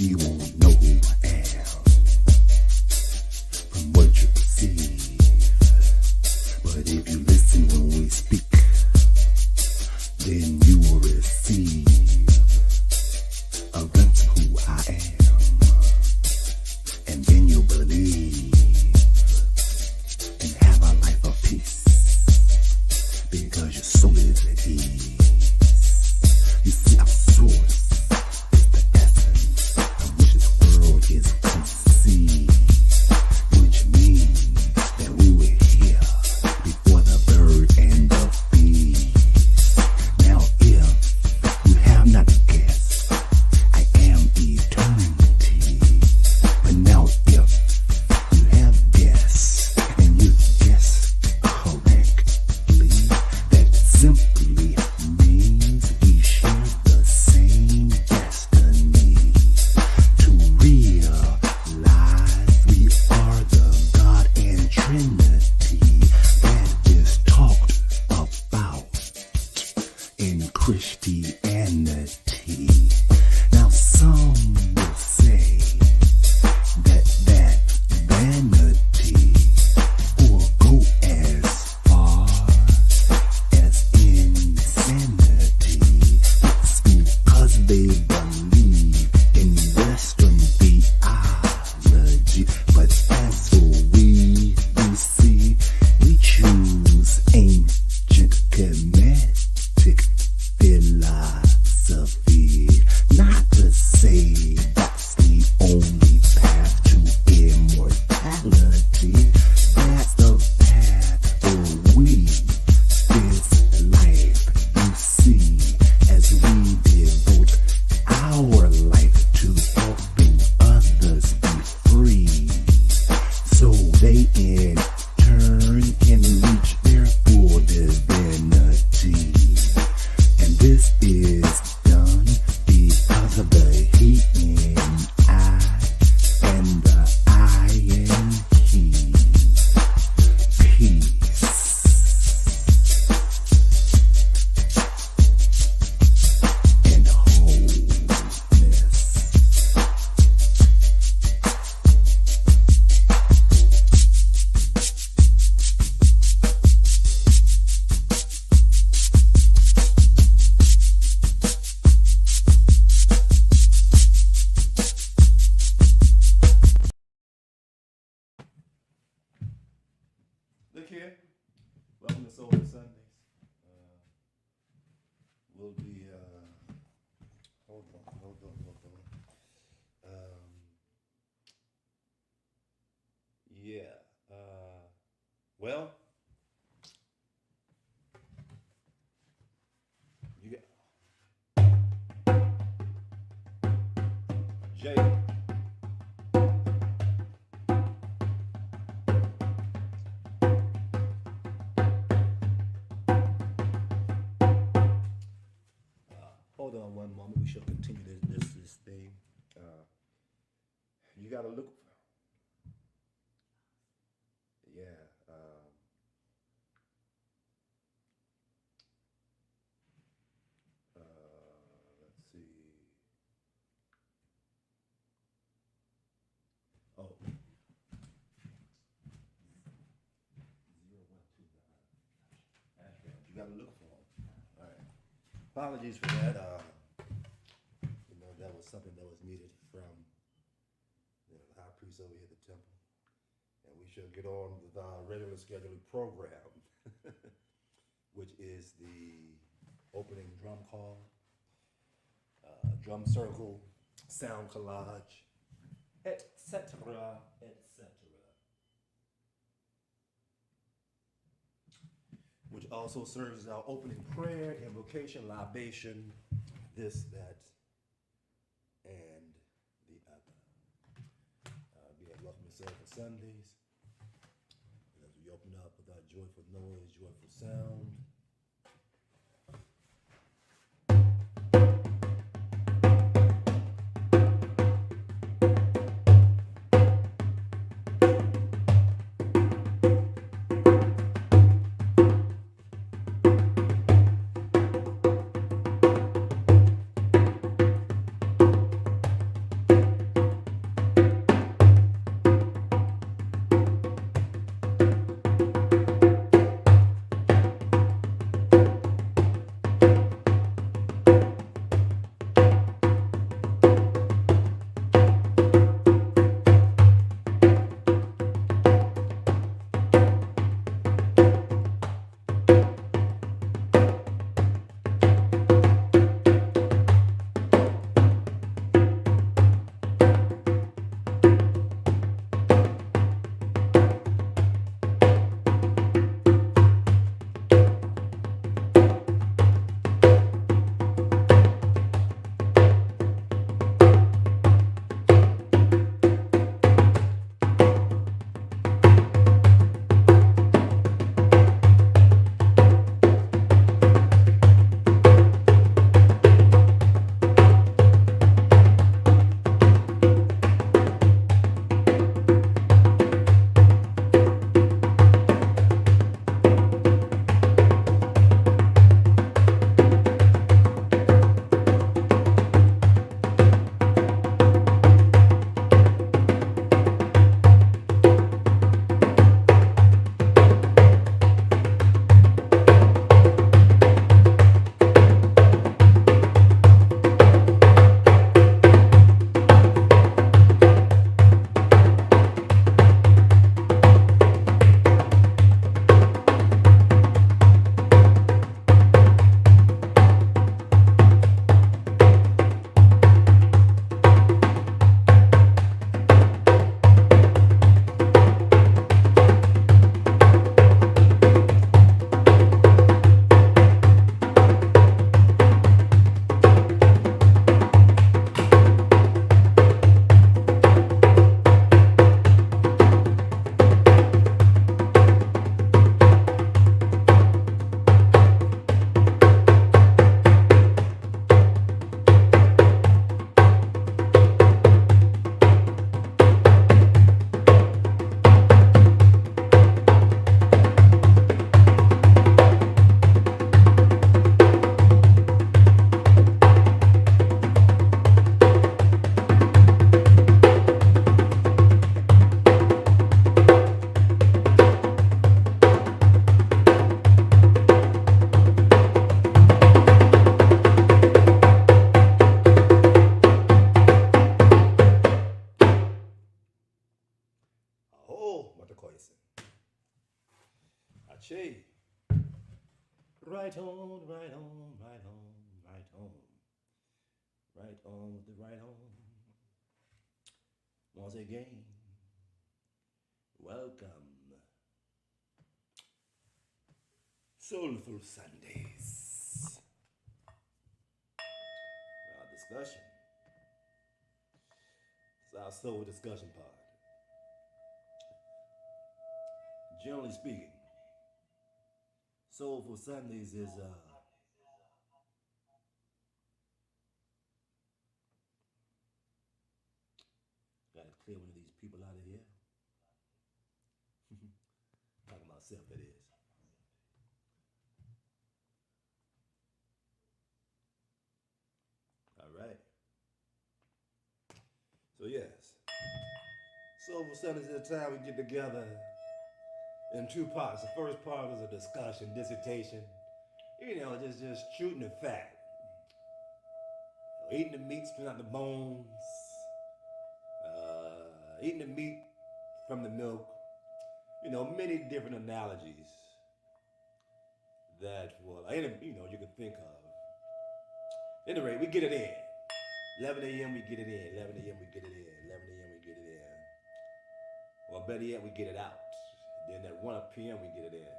You won't know who I am from what you perceive. But if you listen when we speak, then you will receive a glimpse of who I am. And then you'll believe and have a life of peace, because your soul is at ease. You see, our source is the essence from which this world is conceived, which means that we were here before the bird and the bee. Now if you have not guessed, I am eternity. But now if you have guessed, and you guessed correctly, that simply means we share the same destiny to realize we are the God and Trinity that is talked about in Christianity. Now some will say that vanity or go as far as insanity. It's because they believe in Western theology. But as for we see, we choose ancient Kemetic philosophy. Not to say that's the only path to immortality. That's the path for we, this life, you see, as we devote our life to helping others be free, so they in turn can reach their full divinity. And this is done because of the he and I, and the I and he. Peace and wholeness. Look here. Welcome to Soulful Sundays. We'll be, hold on. Yeah. Well, you got Jay. Hold on one moment. We shall continue this thing. You got to look. Yeah. Let's see. Oh. 0129. You got to look for them. All right. Apologies for that. That was something that was needed from the high priest over here at the temple. And we shall get on with our regular scheduled program, which is the opening drum call, drum circle, sound collage, etc., etc. Which also serves as our opening prayer, invocation, libation, this, that, and the other. Again, welcome to Soulful Sundays. As we open up with our joyful noise, joyful sound. koisen. Ache. Right on, right on, right on, right on. Right on with the right on. Once again, welcome. Soulful Sundays. Our discussion. It's our Soulful Discussion pod. Generally speaking, Soulful Sundays is gotta clear one of these people out of here. Talking about self, that is. All right. So yes, Soulful Sundays is the time we get together in two parts. The first part is a discussion, dissertation. You know, just shooting the fat. Eating the meat, spitting out the bones. Eating the meat from the milk. You know, many different analogies that will, you know, you can think of. At any rate, we get it in. 11 a.m. we get it in. 11 a.m. we get it in. 11 a.m. we get it in. Or better yet, we get it out. Then at 1 p.m. we get it in.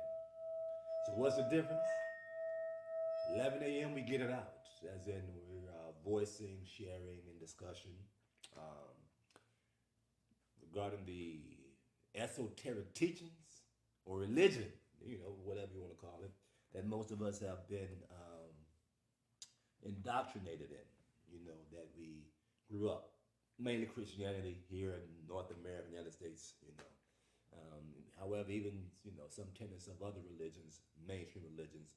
So what's the difference? 11 a.m. we get it out, as in we're voicing, sharing, and discussion regarding the esoteric teachings or religion, you know, whatever you want to call it, that most of us have been indoctrinated in, you know, that we grew up, mainly Christianity here in North America, United States, you know. However, even, you know, some tenets of other religions, mainstream religions,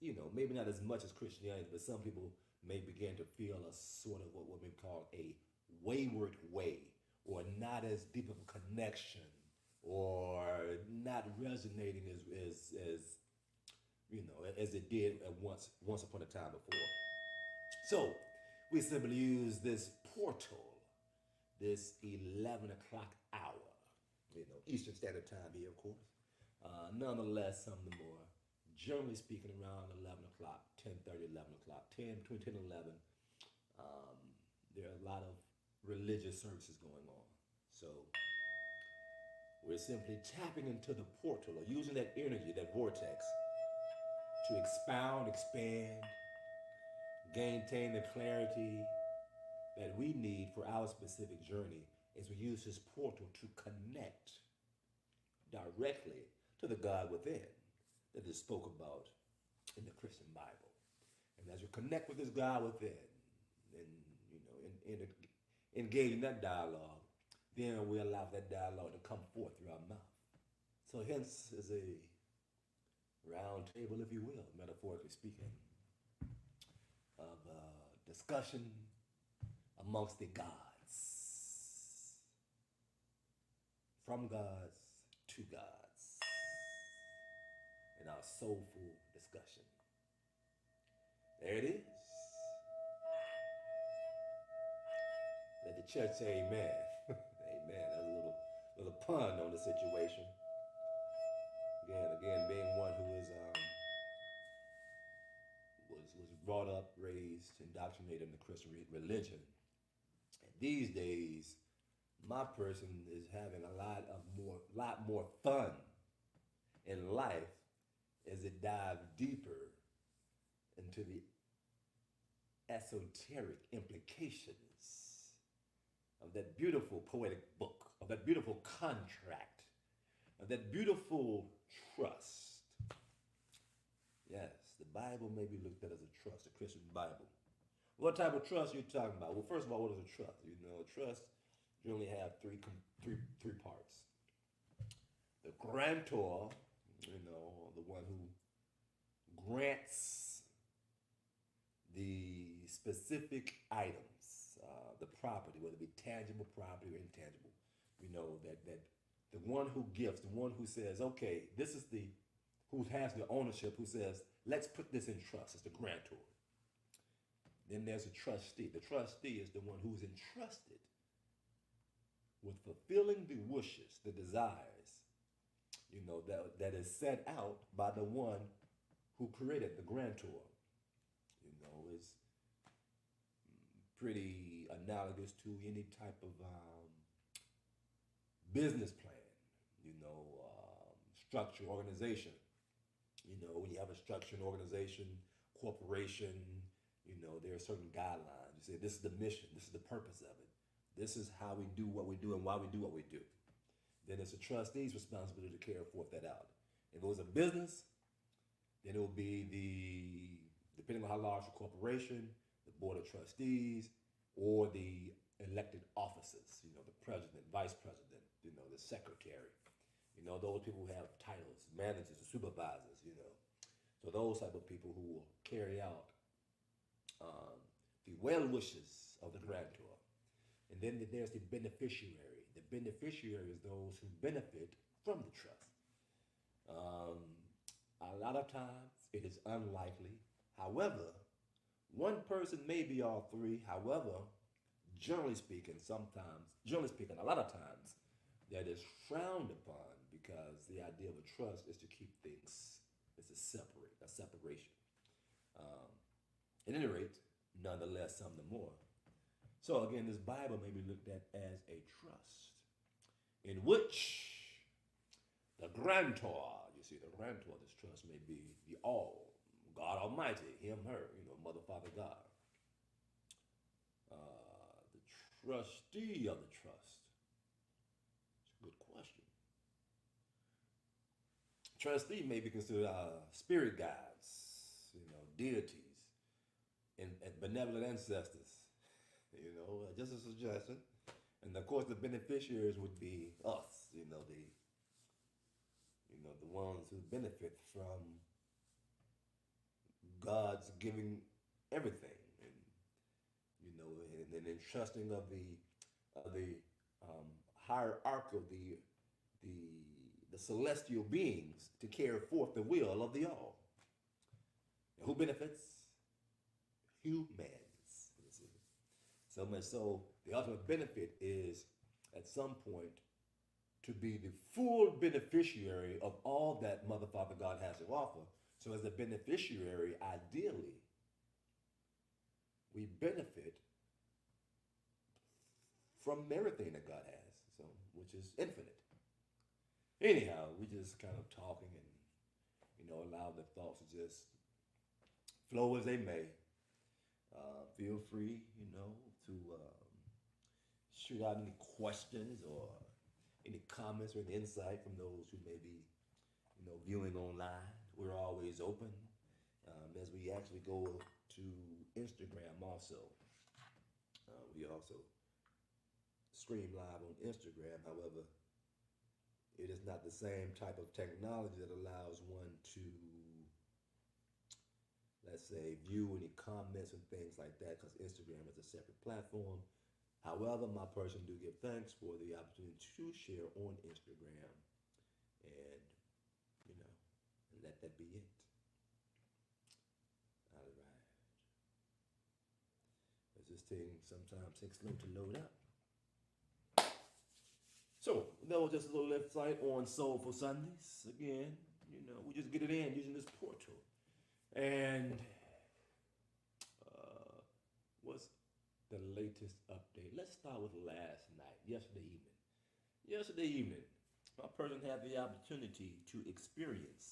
you know, maybe not as much as Christianity, but some people may begin to feel a sort of what we call a wayward way, or not as deep of a connection, or not resonating as you know, as it did at once upon a time before. So we simply use this portal, this 11 o'clock hour, you know, Eastern Standard Time here, of course. Nonetheless, some of the more, generally speaking, around 11 o'clock, 10:30, 11 o'clock, between 10 and 11, there are a lot of religious services going on. So we're simply tapping into the portal, or using that energy, that vortex, to expound, expand, maintain the clarity that we need for our specific journey as we use this portal to connect directly to the God within that is spoke about in the Christian Bible. And as we connect with this God within, and you know, and engage in that dialogue, then we allow that dialogue to come forth through our mouth. So hence is a round table, if you will, metaphorically speaking, of discussion amongst the gods, from gods to gods, in our soulful discussion. There it is. Let the church say amen. Amen. That's a little pun on the situation. Again, being one who is was brought up, raised, indoctrinated in the Christian religion. And these days, my person is having a lot more fun in life as it dives deeper into the esoteric implications of that beautiful poetic book, of that beautiful contract, of that beautiful trust. Yes, the Bible may be looked at as a trust, a Christian Bible. What type of trust are you talking about? Well, first of all, what is a trust? You know, a trust generally have three parts. The grantor, you know, the one who grants the specific items, the property, whether it be tangible property or intangible. You know, that the one who gives, the one who says, okay, this is who has the ownership, who says, let's put this in trust. It's the grantor. Then there's a trustee. The trustee is the one who's entrusted with fulfilling the wishes, the desires, that is set out by the one who created the grantor. It's pretty analogous to any type of business plan, structure, organization. When you have a structure, an organization, corporation, there are certain guidelines. You say, this is the mission, this is the purpose of it. This is how we do what we do and why we do what we do. Then it's a trustee's responsibility to carry forth that out. If it was a business, then it will be depending on how large the corporation, the board of trustees, or the elected officers, the president, vice president, the secretary, those people who have titles, managers, supervisors, So those type of people who will carry out the well wishes of the grantor. And then there's the beneficiary. The beneficiary is those who benefit from the trust. A lot of times it is unlikely. However, one person may be all three. However, generally speaking, a lot of times, that is frowned upon because the idea of a trust is to keep things, it's a separation. At any rate, nonetheless, something more. So again, this Bible may be looked at as a trust in which the grantor, the grantor of this trust may be the all, God Almighty, him, her, Mother, Father, God. The trustee of the trust. It's a good question. Trustee may be considered spirit guides, deities, and benevolent ancestors, just a suggestion. And of course, the beneficiaries would be us, the ones who benefit from God's giving everything, and entrusting of the hierarchical, the celestial beings to carry forth the will of the all. And who benefits? Humans. So much so, the ultimate benefit is at some point to be the full beneficiary of all that Mother, Father, God has to offer. So as a beneficiary, ideally, we benefit from everything that God has, which is infinite. Anyhow, we just kind of talking and, allow the thoughts to just flow as they may. Feel free, to shoot out any questions or any comments or any insight from those who may be, viewing online. We're always open. As we actually go to Instagram also. We also stream live on Instagram. However, it is not the same type of technology that allows one to, let's say, view any comments and things like that, because Instagram is a separate platform. However, my person do give thanks for the opportunity to share on Instagram, and and let that be it. All right. As this thing sometimes takes slow to load up. So that was just a little insight on Soulful Sundays. Again, we just get it in using this portal. And what's the latest update? Let's start with last night, yesterday evening. Yesterday evening, my person had the opportunity to experience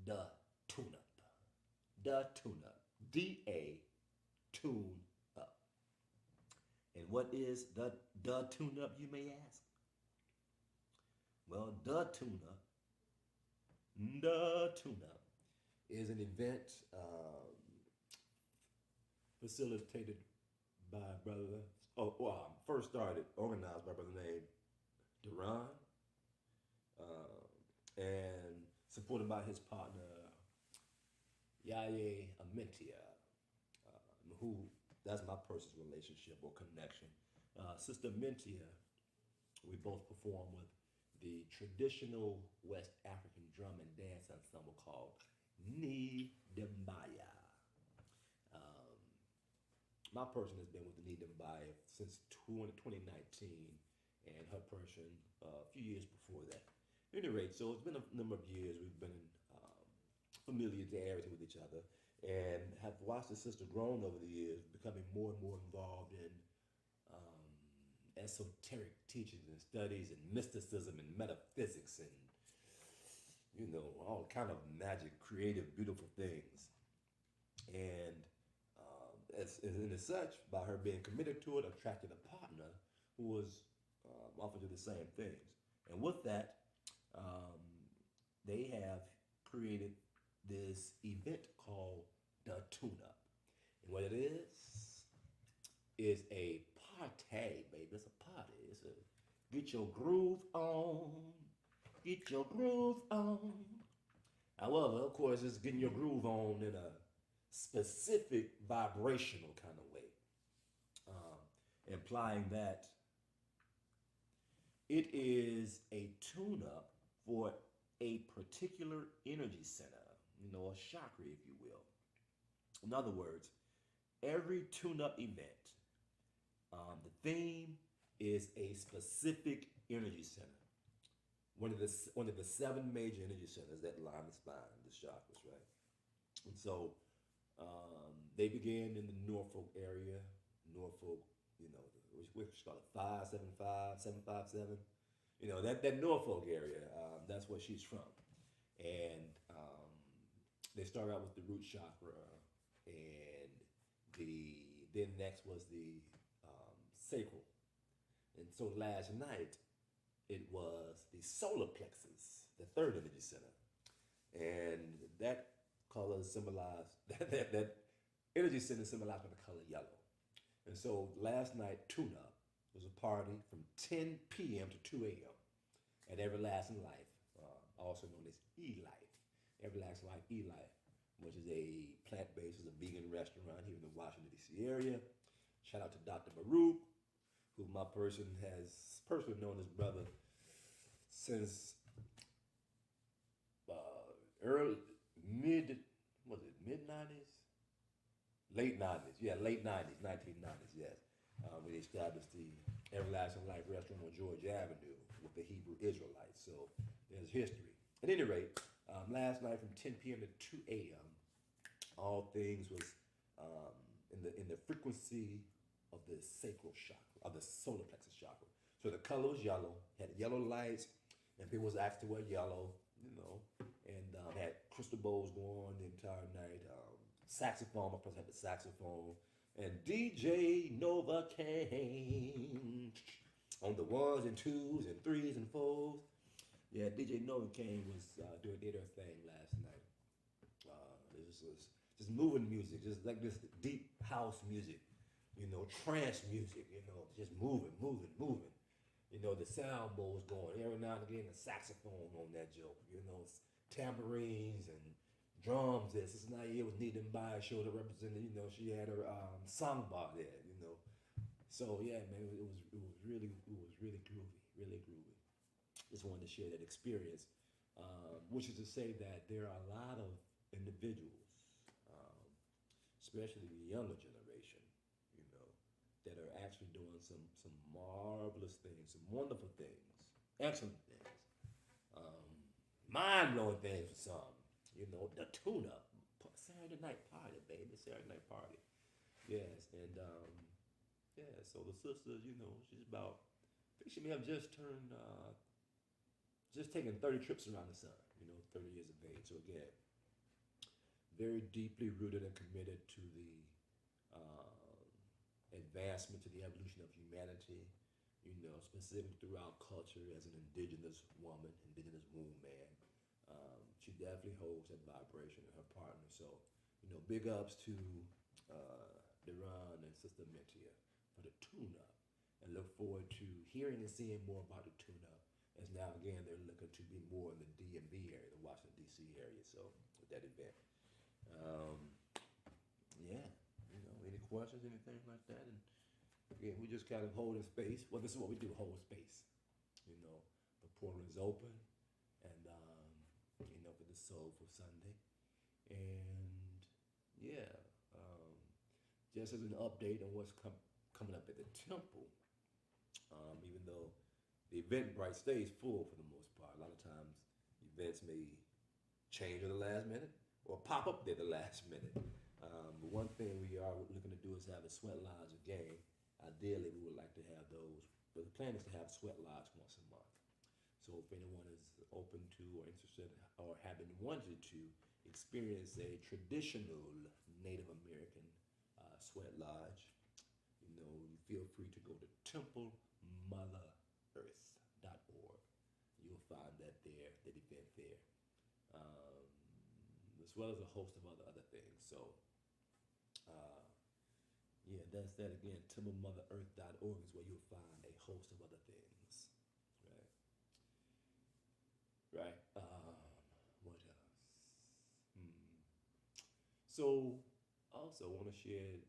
the tune-up. The tune-up. D-A, tune up. And what is the tune-up, you may ask? Well, the tune-up is an event facilitated by a brother, first started, organized by a brother named Duran, and supported by his partner, Yaya Amentia, who, that's my personal relationship or connection. Sister Mentia, we both perform with the traditional West African drum and dance ensemble called Ni Dembaya. my person has been with the Need Them By since 2019, and her person a few years before that. At any rate, so it's been a number of years we've been in familiarity with each other, and have watched the sister grown over the years, becoming more and more involved in esoteric teachings and studies and mysticism and metaphysics and all kind of magic, creative, beautiful things. And as such, by her being committed to it, attracted a partner who was often do the same things. And with that, they have created this event called the Tune-Up. And what it is a party, baby. It's a party. It's a get your groove on, get your groove on. However, of course, it's getting your groove on in a specific vibrational kind of way, implying that it is a tune-up for a particular energy center, a chakra, if you will. In other words, every tune-up event, the theme is a specific energy center. One of the 7 major energy centers that line the spine, the chakras, right? And so they began in the Norfolk area, Norfolk, which called it 575, 757. That Norfolk area, that's where she's from. And they started out with the root chakra, and then next was the sacral. And so last night, it was the solar plexus, the 3rd energy center. And that color symbolized, that energy center symbolized by the color yellow. And so last night, tune-up was a party from 10 p.m. to 2 a.m. at Everlasting Life, also known as E-Life. Everlasting Life E-Life, which is a plant-based, is a vegan restaurant here in the Washington, D.C. area. Shout out to Dr. Baruch, who my person has personally known his brother since mid 90s? Late 90s, yeah, late 90s, 1990s, yes. When they established the Everlasting Life restaurant on Georgia Avenue with the Hebrew Israelites. So there's history. At any rate, last night from 10 p.m. to 2 a.m., all things was in the frequency of the sacral chakra, of the solar plexus chakra. So the color was yellow, had yellow lights, and people was asked to wear yellow, and had crystal bowls going on the entire night. Saxophone, my person had the saxophone, and DJ Nova came on the 1s and 2s and 3s and 4s. Yeah, DJ Nova came was did her thing last night. This was just moving music, just like this deep house music, trance music, just moving. The sound bowl was going. Every now and again, a saxophone on that joke, tambourines and drums. This is not it was Need Them By show that represented, she had her song bar there, So yeah, man, it was really groovy, really groovy. Just wanted to share that experience, which is to say that there are a lot of individuals, especially the younger generation, that are actually doing some marvelous things, some wonderful things, excellent things, mind-blowing things for some. The tune-up, Saturday night party, baby, Saturday night party. Yes, and so the sister, she's about, I think she may have just turned, just taken 30 trips around the sun, 30 years of age. So again, very deeply rooted and committed to the advancement, to the evolution of humanity, specific throughout culture as an indigenous woman, indigenous womb man. She definitely holds that vibration in her partner. So, big ups to Deron and Sister Mentia for the tune-up, and look forward to hearing and seeing more about the tune-up, as now again they're looking to be more in the DMV area, the Washington D.C. area. So with that event, yeah, any questions, anything like that, and again we just kind of holding space. Well, this is what we do: hold space. The portal is open, and for the Soulful Sunday, and yeah. just as an update on what's coming up at the temple, even though the Eventbrite stays full for the most part. A lot of times events may change at the last minute or pop up there at the last minute. But one thing we are looking to do is have a sweat lodge again. Ideally, we would like to have those, but the plan is to have sweat lodge once a month. So if anyone is open to or interested or having wanted to experience a traditional Native American sweat lodge, you feel free to go to templemotherEarth.org. You'll find that there, that event there, as well as a host of other things. So, yeah, that's that again. TemplemotherEarth.org is where you'll find a host of other things. Right. What else? So, also want to share.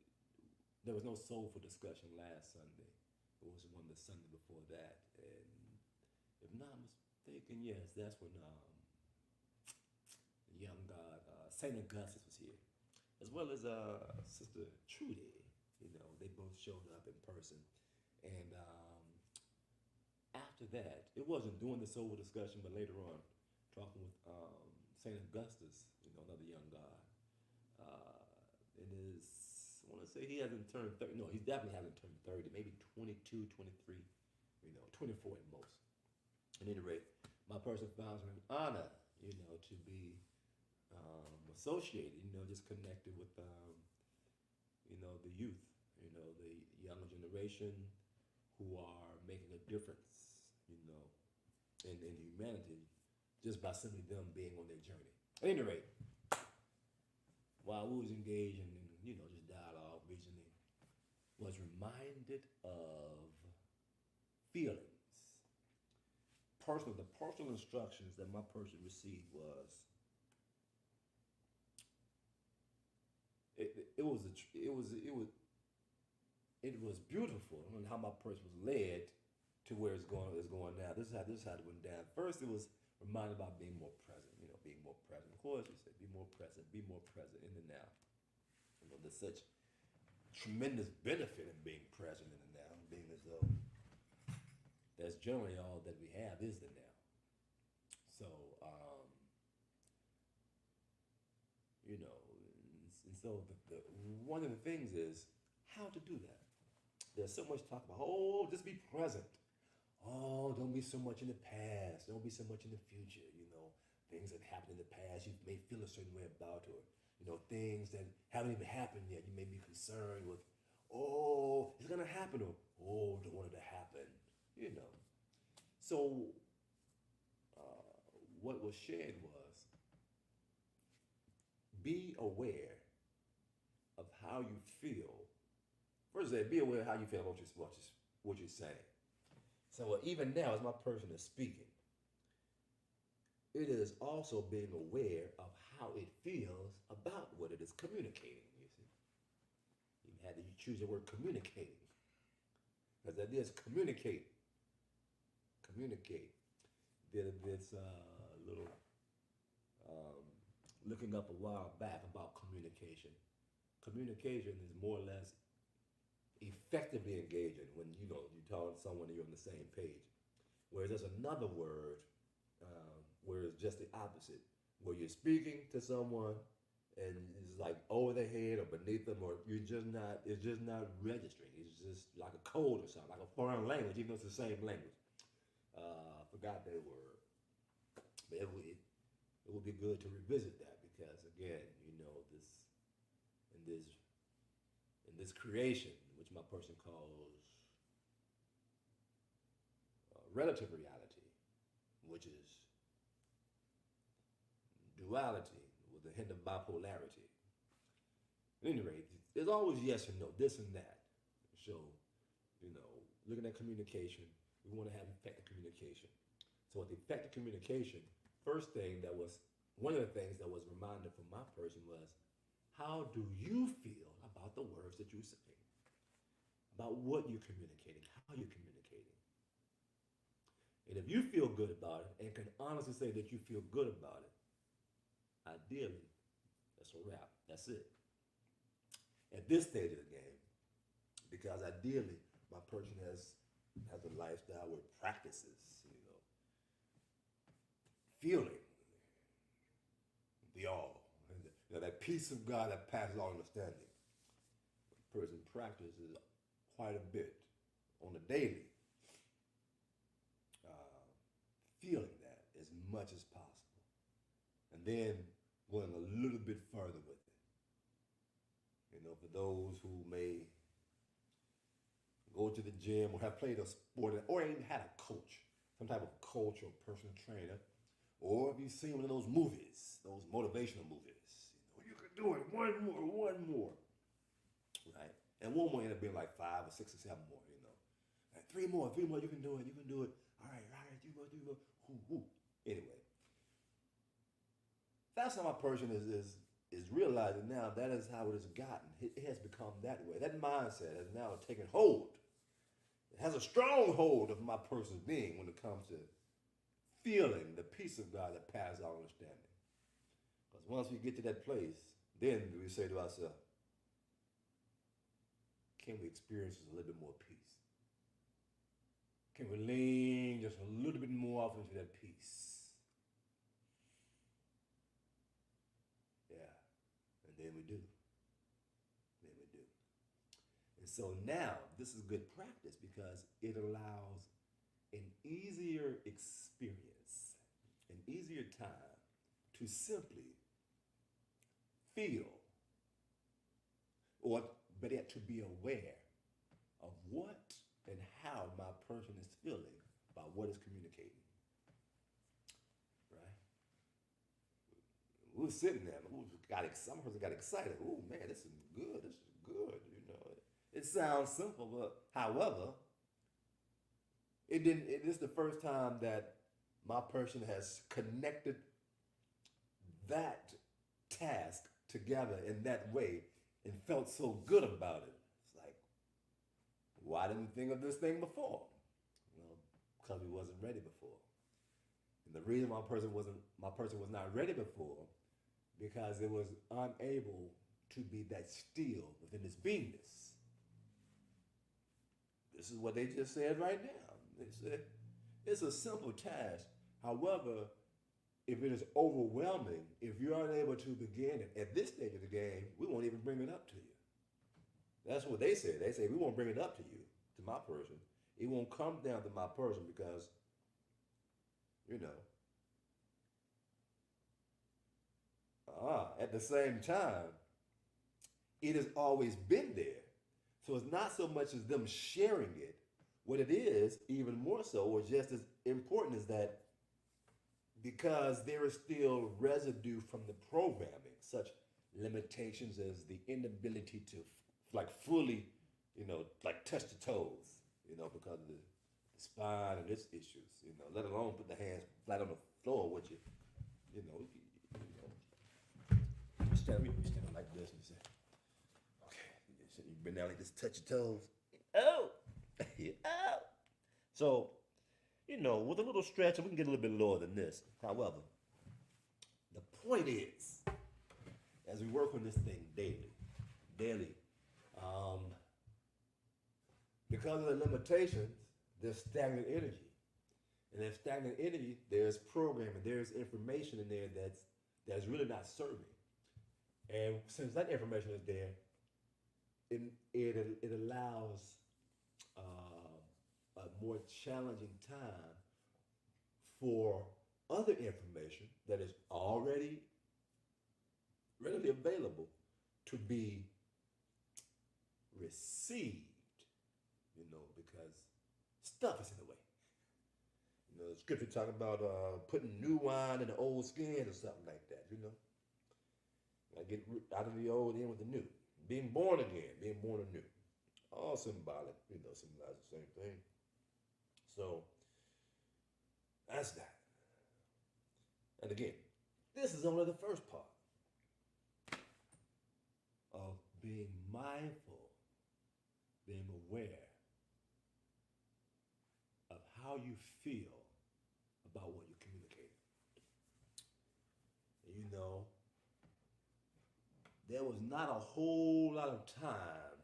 There was no Soulful Discussion last Sunday. It was one the Sunday before that, and if not mistaken, yes, that's when young God Saint Augustus was here, as well as Sister Trudy. They both showed up in person, and after that, it wasn't during the Soulful Discussion, but later on, talking with Saint Augustus, another young God. It is, I want to say he hasn't turned 30. No, he definitely hasn't turned 30. Maybe 22, 23, 24 at most. At any rate, my person finds it an honor, to be associated, just connected with, the youth, the younger generation who are making a difference, in humanity just by simply them being on their journey. At any rate, while we was engaged in, just dialogue, reasoning, was reminded of feelings. The personal instructions that my person received was, it was beautiful. I don't know how my person was led to where it's going now. This is how it went down. First, it was reminded about being more present. Being more present. Of course, you say be more present in the now. There's such tremendous benefit in being present in the now, being as though that's generally all that we have is the now. So, and so one of the things is how to do that. There's so much talk about, just be present. Oh, don't be so much in the past. Don't be so much in the future. Things that happened in the past, you may feel a certain way about, or, things that haven't even happened yet. You may be concerned with, oh, it's going to happen, or, oh, don't want it to happen, So, what was shared was, be aware of how you feel. First, be aware of how you feel about what you're saying. So even now, as my person is speaking, it is also being aware of how it feels about what it is communicating, you see. You choose the word communicating, because that is communicate. Communicate. Did this little looking up a while back about communication. Communication is more or less effectively engaging when you talk to someone and you're on the same page. Whereas there's another word where it's just the opposite, where you're speaking to someone and it's like over their head or beneath them, or it's just not registering. It's just like a code or something, like a foreign language, even though it's the same language. Forgot that word, but it would be good to revisit that, because again, in this creation, which my person calls relative reality, which is duality with a hint of bipolarity. At any rate, there's always yes and no, this and that. So, looking at communication, we want to have effective communication. So with effective communication, one of the things that was reminded from my person was, how do you feel about the words that you're saying? About what you're communicating, how you're communicating. And if you feel good about it and can honestly say that you feel good about it, ideally, that's a wrap. That's it. at this stage of the game, because ideally my person has a lifestyle where it practices, feeling the all, that peace of God that passes all understanding. The person practices quite a bit on a daily, feeling that as much as possible, and then going a little bit further with it. For those who may go to the gym or have played a sport or even had a coach, some type of coach or personal trainer, or if you've seen one of those movies, those motivational movies, you can do it, one more, right? And one more ended up being like 5 or 6 or 7 more, Like 3 more, you can do it. All right, 3 more. Whoo. Anyway, that's how my person is realizing now that is how it has gotten. It has become that way. That mindset has now taken hold. It has a strong hold of my person's being when it comes to feeling the peace of God that passes all understanding. Because once we get to that place, then we say to ourselves, can we experience a little bit more peace? Can we lean just a little bit more often into that peace? Yeah, and then we do. And so now, this is good practice because it allows an easier experience, an easier time to simply feel, or better yet, to be aware of what and how my person is feeling about what is communicating. Right? We were sitting there, some person got excited. Oh man, this is good. It sounds simple, but however, it is the first time that my person has connected that task together in that way and felt so good about it. It's like, why didn't we think of this thing before? Well, because we wasn't ready before. And the reason my person was not ready before, because it was unable to be that still within its beingness. This is what they just said right now. They said, it's a simple task. However, if it is overwhelming, if you aren't able to begin it at this stage of the game, we won't even bring it up to you. That's what they said. They say, we won't bring it up to you, to my person. It won't come down to my person because, at the same time, it has always been there. So it's not so much as them sharing it. What it is, even more so, or just as important, is that because there is still residue from the programming, such limitations as the inability to fully, touch the toes, because of the spine and its issues, let alone put the hands flat on the floor with you, you stand like this and you say, okay, you bend down like this, touch your toes. Oh, oh. So, with a little stretch, we can get a little bit lower than this. However, the point is, as we work on this thing daily, because of the limitations, there's stagnant energy. And there's stagnant energy, there's programming, there's information in there that's really not serving. And since that information is there, it allows a more challenging time for other information that is already readily available to be received, because stuff is in the way. The scripture talking about putting new wine in the old skins or something like that, I get out of the old in with the new. Being born again, being born anew. All symbolic, symbolize the same thing. So, that's that. And again, this is only the first part of being mindful, being aware of how you feel about what you're communicating. And there was not a whole lot of time,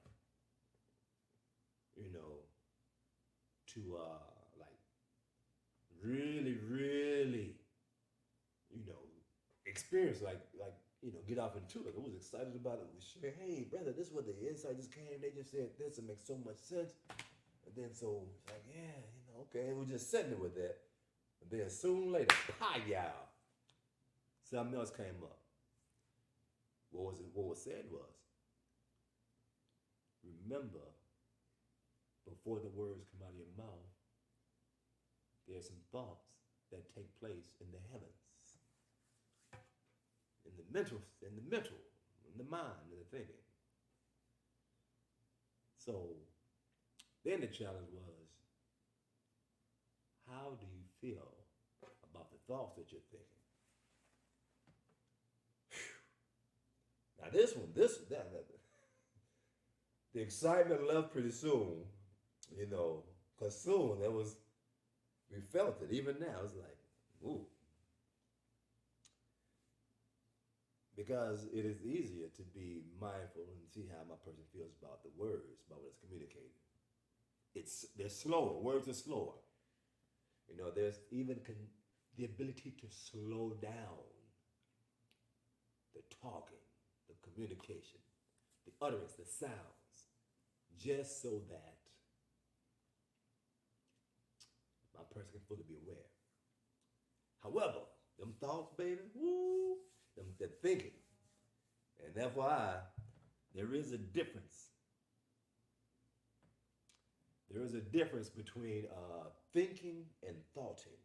you know, to like really, really, you know, experience get off into it. I was excited about it. We share, hey brother, this is what the insight just came. They just said this, it makes so much sense. And then so it's like, yeah, okay, and we're just sitting there with that. And then soon later, yow, something else came up. What was said was, remember, before the words come out of your mouth, there's some thoughts that take place in the heavens. In the mental, in the mind, in the thinking. So then the challenge was, how do you feel about the thoughts that you're thinking? Now the excitement left pretty soon, because soon we felt it. Even now, it's like, ooh. Because it is easier to be mindful and see how my person feels about the words, about what it's communicated. They're slower. Words are slower. There's even the ability to slow down the talking, the communication, the utterance, the sounds, just so that my person can fully be aware. However, them thoughts, baby, woo, they're thinking. And FYI, there is a difference. There is a difference between thinking and thoughting.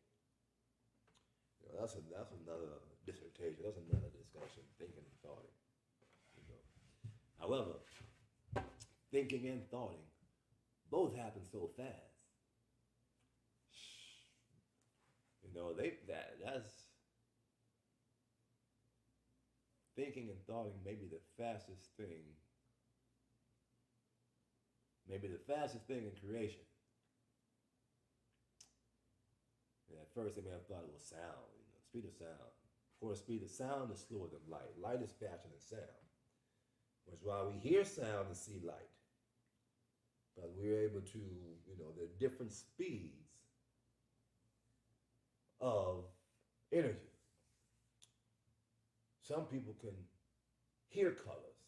That's another dissertation. That's another discussion. Thinking and thoughting. However, thinking and thoughting both happen so fast. That's thinking and thoughting may be the fastest thing. Maybe the fastest thing in creation. And at first, they may have thought it was sound, speed of sound. Of course, speed of sound is slower than light. Light is faster than sound. Which is why we hear sound and see light. But we're able to, there are different speeds of energy. Some people can hear colors,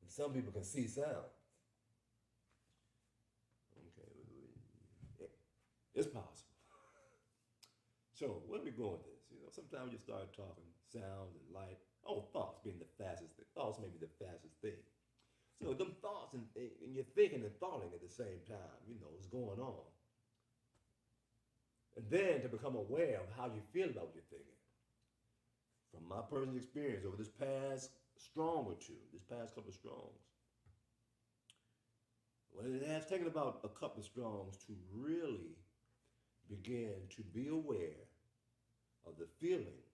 and some people can see sound. Okay, it's possible. So where are we going with this? Sometimes you start talking sound and light. Oh, thoughts being the fastest thing. Thoughts may be the fastest thing. So them thoughts and you're thinking and thoughting at the same time, what's going on. And then to become aware of how you feel about what you're thinking. From my personal experience over this past strong or two, this past couple of strongs, well, it has taken about a couple of strongs to really begin to be aware of the feelings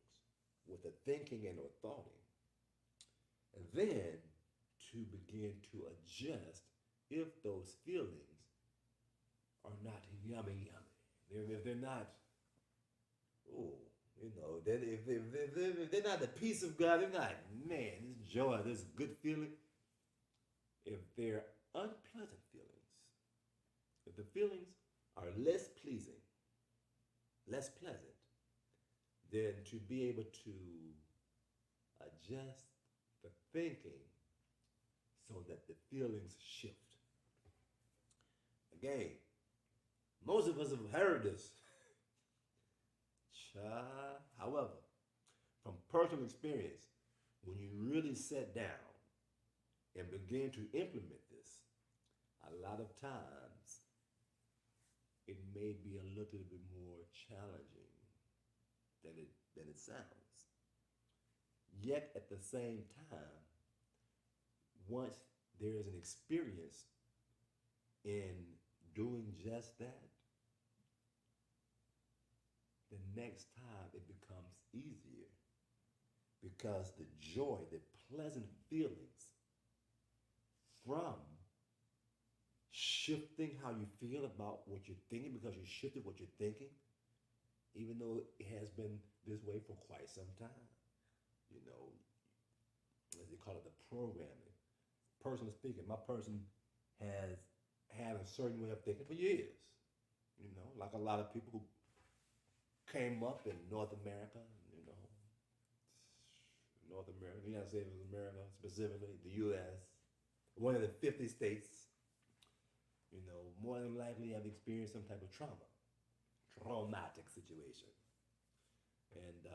with the thinking and or thoughting. And then to begin to adjust if those feelings are not yummy. If they're not, if they're not the peace of God, they're not, man, this joy, this good feeling. If they're unpleasant feelings, if the feelings are less pleasing, less pleasant, then to be able to adjust the thinking so that the feelings shift. Again, most of us have heard this. However, from personal experience, when you really sit down and begin to implement this, a lot of times it may be a little bit more challenging than it sounds. Yet at the same time, once there is an experience in doing just that, the next time it becomes easier because the joy, the pleasant feelings from shifting how you feel about what you're thinking, because you shifted what you're thinking, even though it has been this way for quite some time. as they call it, the programming. Personally speaking, my person has had a certain way of thinking for years. You know, like a lot of people who came up in North America, you know, North America, the United States of America, specifically the U.S., one of the 50 states, you know, more than likely have experienced some type of traumatic situation. And,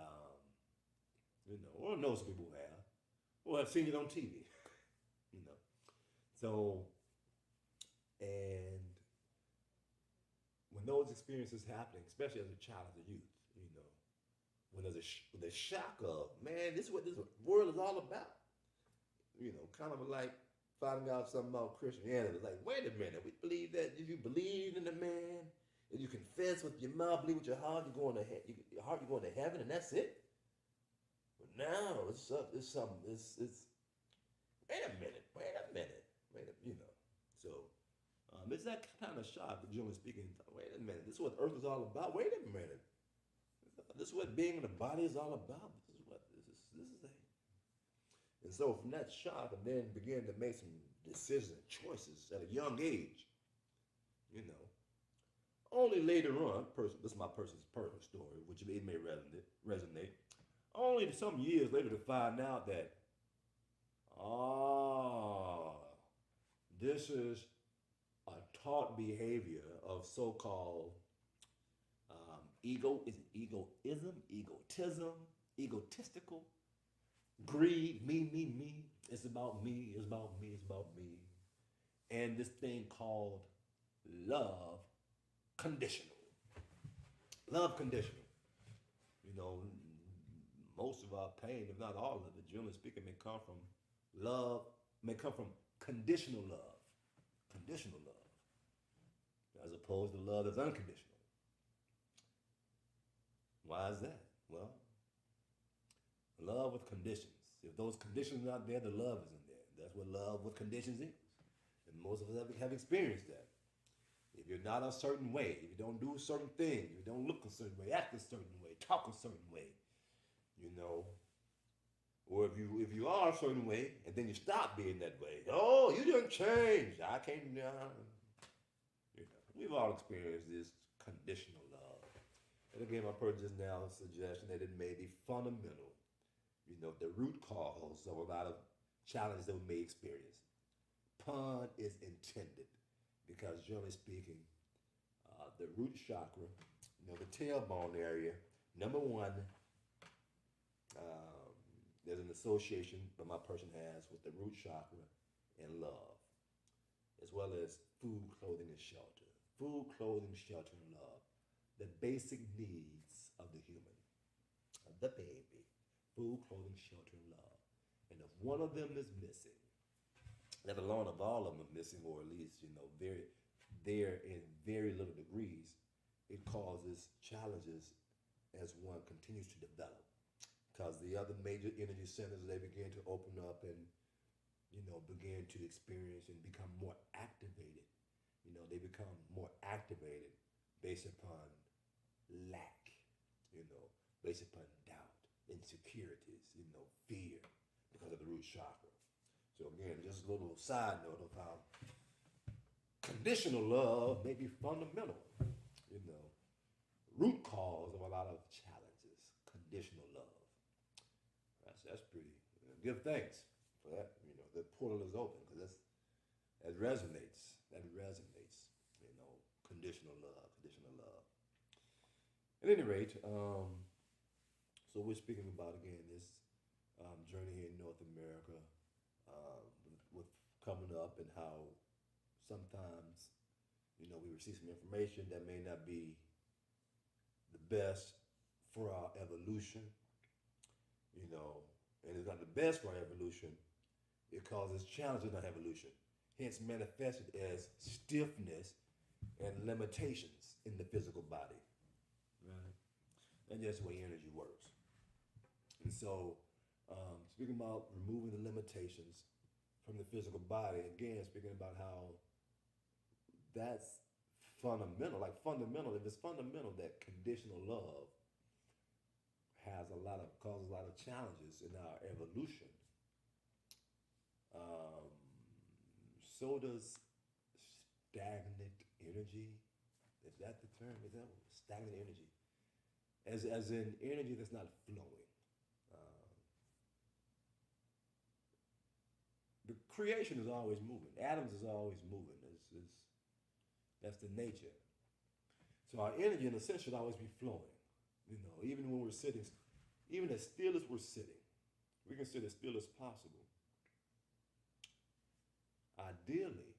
you know, or know some people who have, or have seen it on TV, you know. So, and when those experiences happening, especially as a child, as a youth, you know, when there's the shock of, man, this is what this world is all about. You know, kind of like finding out something about Christianity. It's like, wait a minute, we believe that if you believe in the man, if you confess with your mouth, believe with your heart, you're going to you're going to heaven, and that's it. But now it's something. It's wait a minute, you know. So it's that kind of shock, generally speaking. Wait a minute, this is what Earth is all about. Wait a minute, this is what being in the body is all about. This is it. And so from that shock, and then begin to make some decisions and choices at a young age, you know. Only later on, this is my person's personal story, which it may resonate. Only some years later to find out that, this is a taught behavior of so-called egotistical, greed, me. It's about me. And this thing called love conditional. Love conditional. You know, most of our pain, if not all of it, generally speaking, may come from conditional love. Conditional love. As opposed to love that's unconditional. Why is that? Well, love with conditions. If those conditions are not there, the love isn't there. That's what love with conditions is. And most of us have experienced that. If you're not a certain way, if you don't do a certain thing, if you don't look a certain way, act a certain way, talk a certain way, you know, or if you are a certain way and then you stop being that way, oh, you didn't change. I can't, you know, we've all experienced this conditional love. And again, my person just now suggesting that it may be fundamental, you know, the root cause of a lot of challenges that we may experience. Pun is intended. Because generally speaking, the root chakra, you know, the tailbone area, number one, there's an association that my person has with the root chakra and love, as well as food, clothing, and shelter. Food, clothing, shelter, and love. The basic needs of the human, of the baby. Food, clothing, shelter, and love. And if one of them is missing, let alone if all of them are missing, or at least, you know, in very little degrees, it causes challenges as one continues to develop. Because the other major energy centers, they begin to open up and, you know, begin to experience and become more activated. You know, they become more activated based upon lack, you know, based upon doubt, insecurities, you know, fear, because of the root chakra. So again, just a little side note of how conditional love may be fundamental, you know, root cause of a lot of challenges, conditional love. That's pretty, give thanks for that, you know, the portal is open, because that resonates, you know, conditional love. At any rate, so we're speaking about, again, this journey here in North America, with coming up, and how sometimes, you know, we receive some information that may not be the best for our evolution, you know, and it's not the best for our evolution. It causes challenges in our evolution, hence manifested as stiffness and limitations in the physical body. Right? And that's the way energy works. And so, speaking about removing the limitations from the physical body, again, speaking about how that's fundamental, if it's fundamental that conditional love causes a lot of challenges in our evolution, Um, so does stagnant energy. Is that the term? Is that stagnant energy? As in energy that's not flowing. Uh, the creation is always moving. Atoms is always moving. That's the nature. So our energy, in a sense, should always be flowing. You know, even when we're sitting, even as still as we're sitting, we can sit as still as possible. Ideally,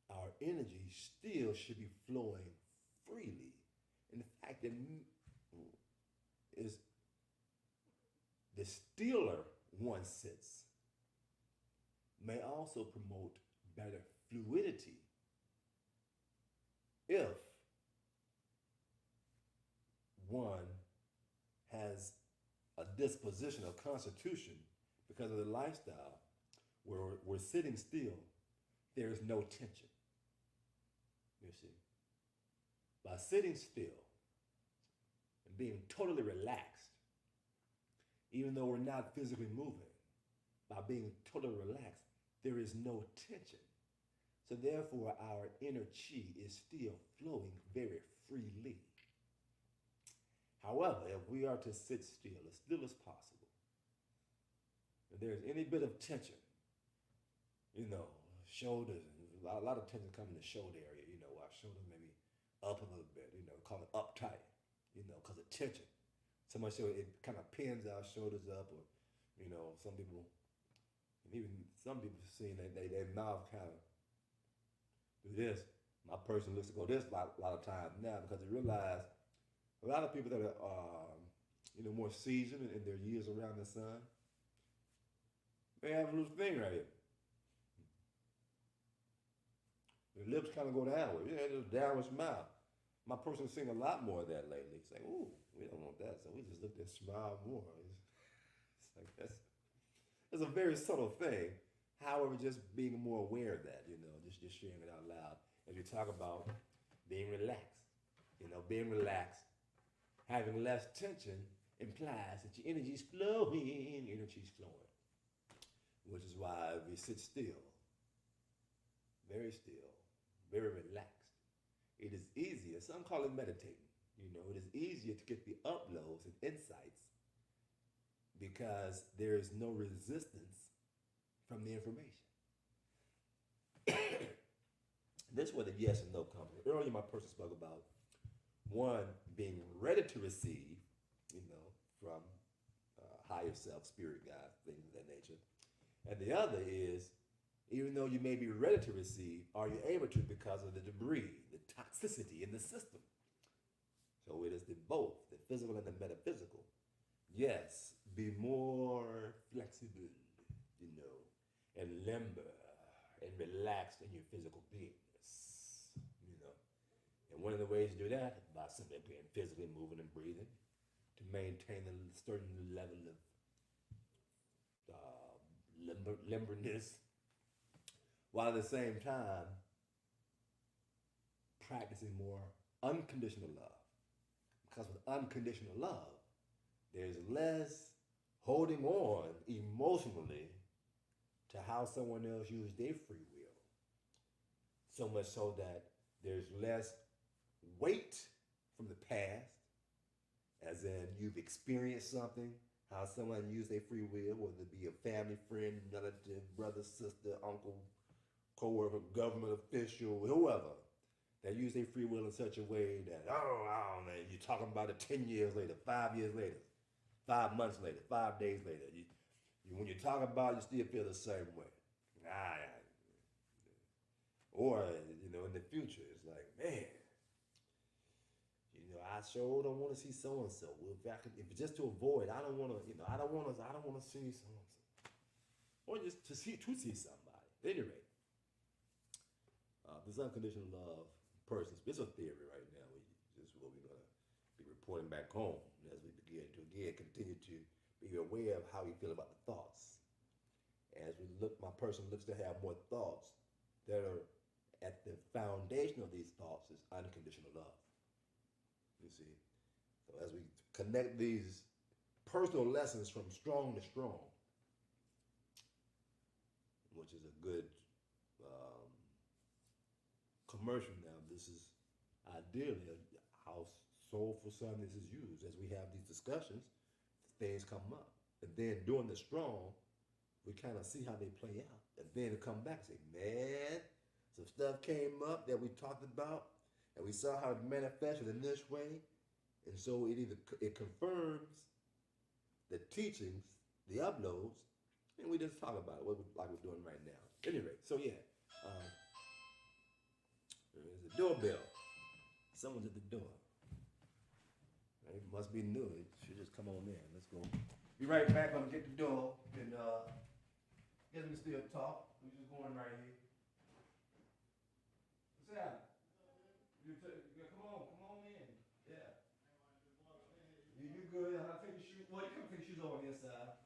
our energy still should be flowing freely. And the fact that is the stiller one sits may also promote better fluidity if one has a disposition, a constitution, because of the lifestyle where we're sitting still, there is no tension. You see, by sitting still and being totally relaxed, even though we're not physically moving, by being totally relaxed, there is no tension. So therefore, our inner chi is still flowing very freely. However, if we are to sit still as possible, if there's any bit of tension, you know, shoulders, a lot of tension coming in the shoulder area, you know, our shoulders maybe up a little bit, you know, call it uptight, you know, because of tension. So much so it kind of pins our shoulders up, or, you know, some people, and even some people seen their mouth kind of do this. My person looks to go this a lot of times now, because they realize a lot of people that are, you know, more seasoned in their years around the sun, they have a little thing right here. The lips kind of go downward. Yeah, just downward smile. My person's seen a lot more of that lately. It's like, ooh, we don't want that, so we just look at smile more. It's like it's a very subtle thing. However, just being more aware of that, you know, just sharing it out loud as we talk about being relaxed. You know, being relaxed, having less tension implies that your energy is flowing. Energy is flowing, which is why we sit still, very still, very relaxed. It is easier, some call it meditating, you know, it is easier to get the uploads and insights because there is no resistance from the information. This is where the yes and no comes. Earlier, my person spoke about one being ready to receive, you know, from higher self, spirit guides, things of that nature. And the other is, even though you may be ready to receive, are you able to because of the debris, the toxicity in the system? So it is the both, the physical and the metaphysical. Yes, be more flexible, you know, and limber and relaxed in your physical beingness, you know. And one of the ways to do that is by simply being physically moving and breathing to maintain a certain level of limberness, while at the same time practicing more unconditional love. Because with unconditional love, there's less holding on emotionally to how someone else used their free will. So much so that there's less weight from the past, as in you've experienced something, how someone used their free will, whether it be a family, friend, relative, brother, sister, uncle, co-worker, government official, whoever, that use their free will in such a way that, oh man, you're talking about it 10 years later, 5 years later, 5 months later, 5 days later. When you talk about it, you still feel the same way. Or, you know, in the future, it's like, man, you know, I sure don't want to see so-and-so. Well, if it's just to avoid, I don't want to, you know, I don't want to see so-and-so. Or just to see somebody. At any rate, this unconditional love person, it's a theory right now. This is what we're going to be reporting back home as we begin to, again, continue to be aware of how we feel about the thoughts. As we look, my person looks to have more thoughts that are at the foundation of these thoughts is unconditional love. You see? So as we connect these personal lessons from strong to strong, which is a good um, commercial now. This is ideally how Soulful Sundays is used. As we have these discussions, things come up. And then during the strong, we kind of see how they play out. And then come back and say, man, some stuff came up that we talked about, and we saw how it manifested in this way. And so it confirms the teachings, the uploads, and we just talk about it, like we're doing right now. Anyway, so yeah, there's a doorbell. Someone's at the door. It must be new. It should just come on in. Let's go. Be right back. I'm gonna get the door, and guess we can still talk. We're just going right here. What's that? Come on in. Yeah. You good? I'll take your shoes. Well, you can take your shoes over on the inside.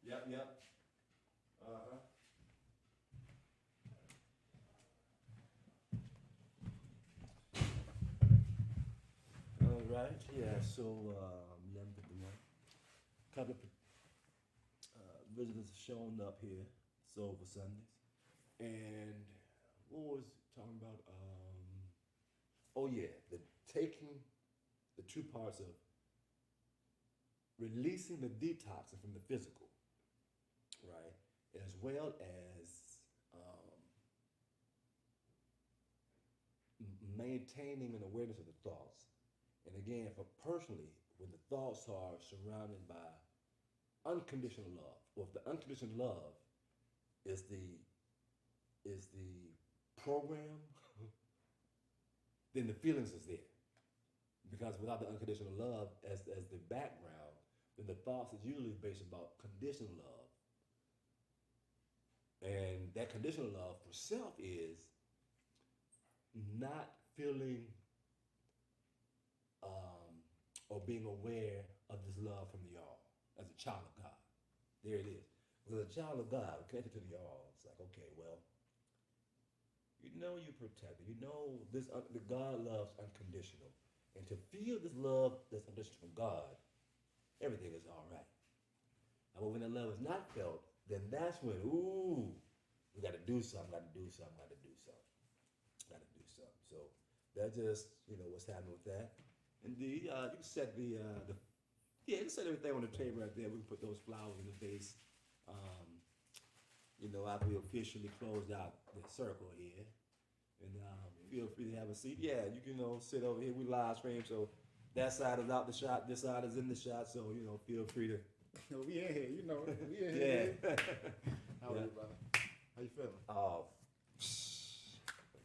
Yep. Uh-huh. All right. Yeah. So, 11:51. Couple of visitors have shown up here, Soulful Sundays, and what was talking about? Oh yeah, taking the two parts of releasing the detoxing from the physical, right, as well as maintaining an awareness of the thoughts. And again, for personally, when the thoughts are surrounded by unconditional love, or if the unconditional love is the program, then the feelings is there. Because without the unconditional love as the background, then the thoughts is usually based about conditional love. And that conditional love for self is not feeling or being aware of this love from the all as a child of God. There it is. As a child of God, connected to the all, it's like, okay, well, you know you're protected. You know this. The God loves unconditional, and to feel this love that's unconditional from God, everything is all right. But when that love is not felt, then that's when, we got to do something. Got to do something. So that's just what's happening with that. And you can set you can set everything on the table right there. We can put those flowers in the vase. After we officially closed out the circle here. And feel free to have a seat. Yeah, you can sit over here. We live stream, so that side is out the shot, this side is in the shot. So feel free to. We in here, we in Yeah. here. How are you, brother? How you feeling?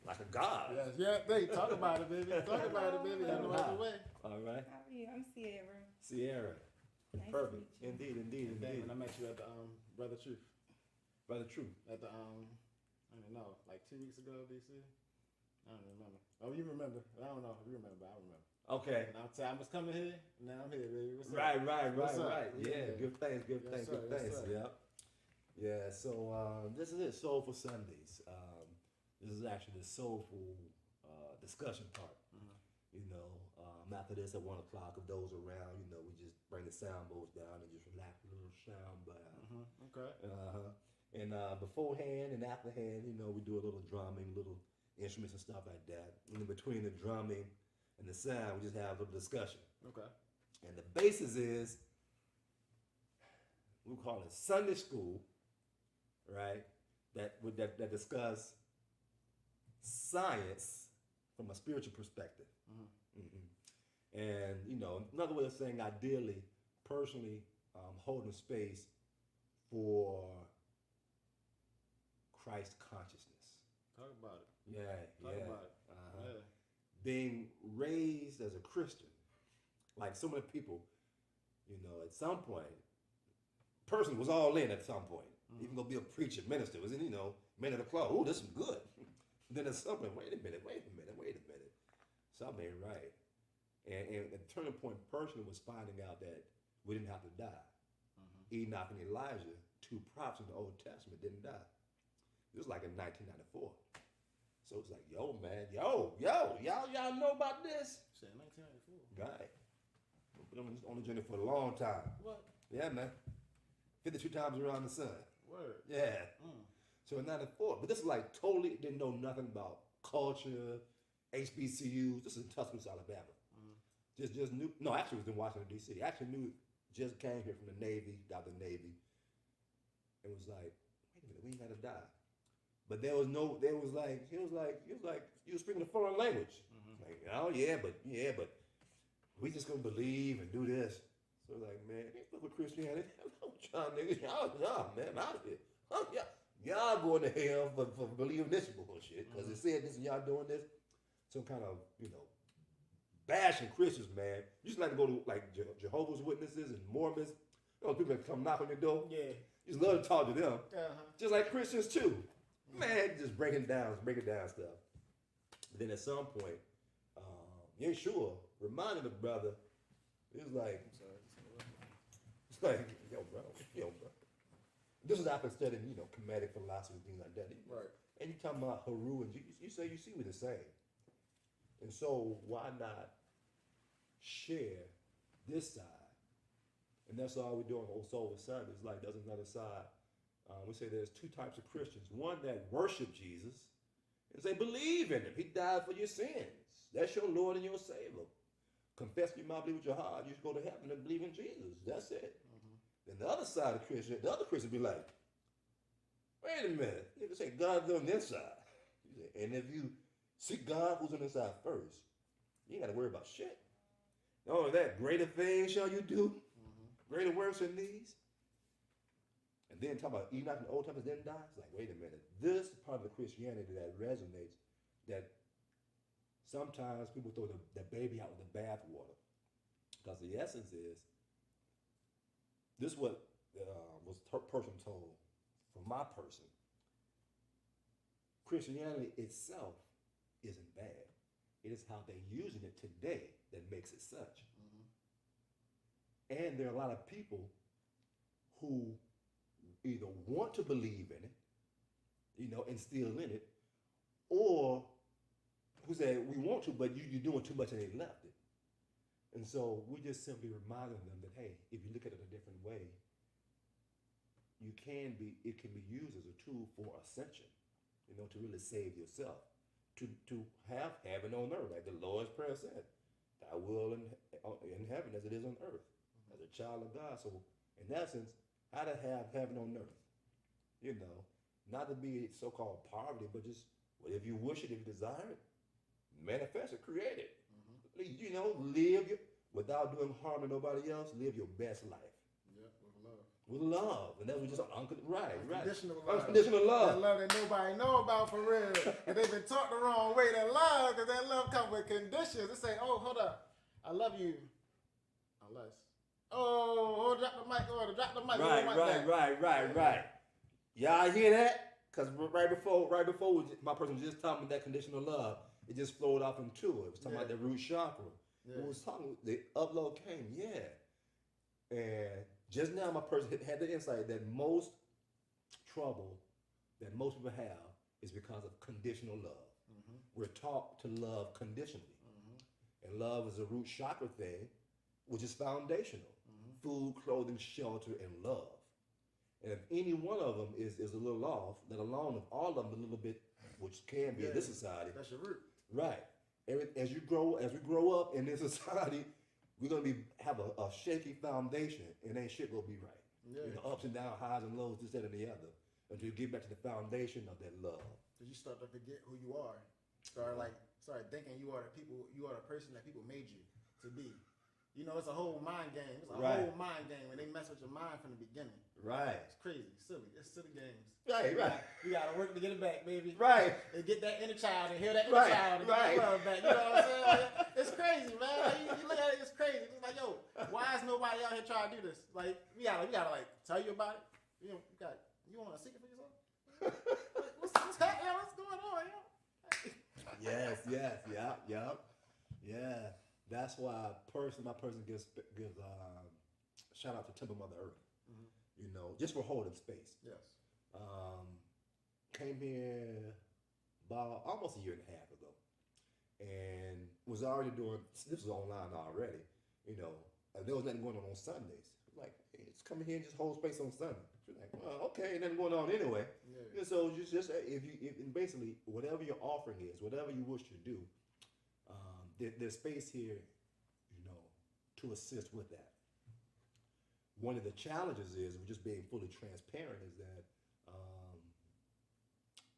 Like a god. Yes, yeah. Hey, talk about it, baby. Talk about it, baby. I know out the way. All right. How are you? I'm Sierra. Sierra. Nice Perfect. to meet you. Indeed. When I met you at the Brother Truth. Brother True. At the I don't know, like 2 weeks ago, DC. I don't remember. Oh, you remember? I don't know if you remember. I remember. Okay. And I was coming here. Now I'm here, baby. What's up? Right. What's up? Yeah. Good things. Yes, sir. Yep. Yeah. So this is it. Soulful Sundays. This is actually the soulful discussion part. After this at 1 o'clock, if those around, we just bring the sound bowls down and just relax a little sound bowl. Okay. And beforehand and afterhand, we do a little drumming, little instruments and stuff like that. And in between the drumming and the sound, we just have a little discussion. Okay. And the basis is, we call it Sunday school, right? That discuss science from a spiritual perspective. And another way of saying, ideally, personally, holding space for Christ consciousness. Talk about it. Yeah. Talk about it. Yeah. Being raised as a Christian, like so many people, at some point, person was all in at some point. Even go be a preacher, minister, was in, man of the cloth. Oh, this is good. Then at some point, wait a minute. Something ain't right. And the turning point personally was finding out that we didn't have to die. Enoch and Elijah, 2 prophets in the Old Testament, didn't die. It was like in 1994. So it's like, yo, man, y'all know about this? Shit, 1994. Right. We've been on the journey for a long time. What? Yeah, man. 52 times around the sun. Word. Yeah. So in '94, but this is like totally didn't know nothing about culture, HBCUs. This is in Tuscaloosa, Alabama. Just knew. No, actually, it was in Washington D.C. Actually knew. Just came here from the Navy, got the Navy, and was like, wait a minute, we ain't gotta die. But there was like, he was you was speaking a foreign language. Like, oh yeah, but we just gonna believe and do this. So like, man, ain't fuck with Christianity. Y'all niggas, y'all, man, out of here. Oh, y'all going to hell for believing this bullshit. Because it said this and y'all doing this. Some kind of, bashing Christians, man. You just like to go to like Jehovah's Witnesses and Mormons. People that come knock on your door. Yeah. You just love to talk to them. Uh-huh. Just like Christians too. Man, just breaking down stuff. But then at some point, Yeshua reminded the brother, it was like, it's like, yo, bro. This is after studying, comedic philosophy and things like that. Right. And you talking about Haru, and you say you see we're the same. And so why not share this side? And that's all we're doing on Soulful Sunday. It's like there's another side. We say there's two types of Christians. One that worship Jesus and say believe in him. He died for your sins. That's your Lord and your Savior. Confess your mouth, believe with your heart. You should go to heaven and believe in Jesus. That's it. Then the other side of Christian, the other Christian be like, wait a minute. Nigga say God's on this side. And if you seek God who's on this side first, you ain't got to worry about shit. Not only that, greater things shall you do. Greater works than these. And then talk about Enoch and the Old Testament didn't die. It's like, wait a minute. This part of the Christianity that resonates, that sometimes people throw the baby out with the bathwater. Because the essence is, this is what was person told from my person. Christianity itself isn't bad. It is how they're using it today that makes it such. And there are a lot of people who either want to believe in it, and still in it, or who say we want to, but you're doing too much and they left it. And so we just simply reminding them that, hey, if you look at it a different way, it can be used as a tool for ascension, to really save yourself, to have heaven on earth, like the Lord's Prayer said, thy will in heaven as it is on earth, as a child of God. So in essence, how to have heaven on earth, not to be so-called poverty, but just if you wish it, if you desire it, manifest it, create it. Live without doing harm to nobody else. Live your best life. Yeah, with love. With love, and that was just right. Unconditional love. Unconditional love. That love that nobody know about for real. And they've been taught the wrong way to love, because that love comes with conditions. They say, oh, hold up, I love you, unless. Oh, drop the mic. Drop the mic. Right. Y'all hear that? Because right before my person just talking about that conditional love, it just flowed off into it. It was talking about the root chakra. Yeah. It was talking, the upload came, and just now my person had the insight that most trouble that most people have is because of conditional love. We're taught to love conditionally, and love is a root chakra thing, which is foundational. Food, clothing, shelter, and love. And if any one of them is a little off, let alone if all of them a little bit, which can be in this society. That's your root. Right. As we grow up in this society, we're gonna have a shaky foundation, and ain't shit gonna be right. Yeah. Ups and downs, highs and lows, this, that, and the other, until you get back to the foundation of that love. Because you start to forget who you are. Start thinking you are the person that people made you to be. It's a whole mind game. It's a whole mind game when they mess with your mind from the beginning. Right. It's crazy, silly. It's silly games. Right. You gotta work to get it back, baby. Right. And get that inner child and heal that inner child and get that love back. You know what I'm saying? It's crazy, man. You look at it, it's crazy. It's like, yo, why is nobody out here trying to do this? Like, we gotta like tell you about it. You want a secret for yourself? What's happening? What's going on, yo? Yes. Yeah. That's why my person gives shout out to Temple Mother Earth, just for holding space. Yes. Came here about almost a year and a half ago, and was already doing, this was online already, there was nothing going on Sundays. Like, hey, just come here and just hold space on Sunday. She's like, well, okay, nothing going on anyway. Yeah. And so just and basically whatever your offering is, whatever you wish to do, there's space here, you know, to assist with that. One of the challenges is, just being fully transparent, is that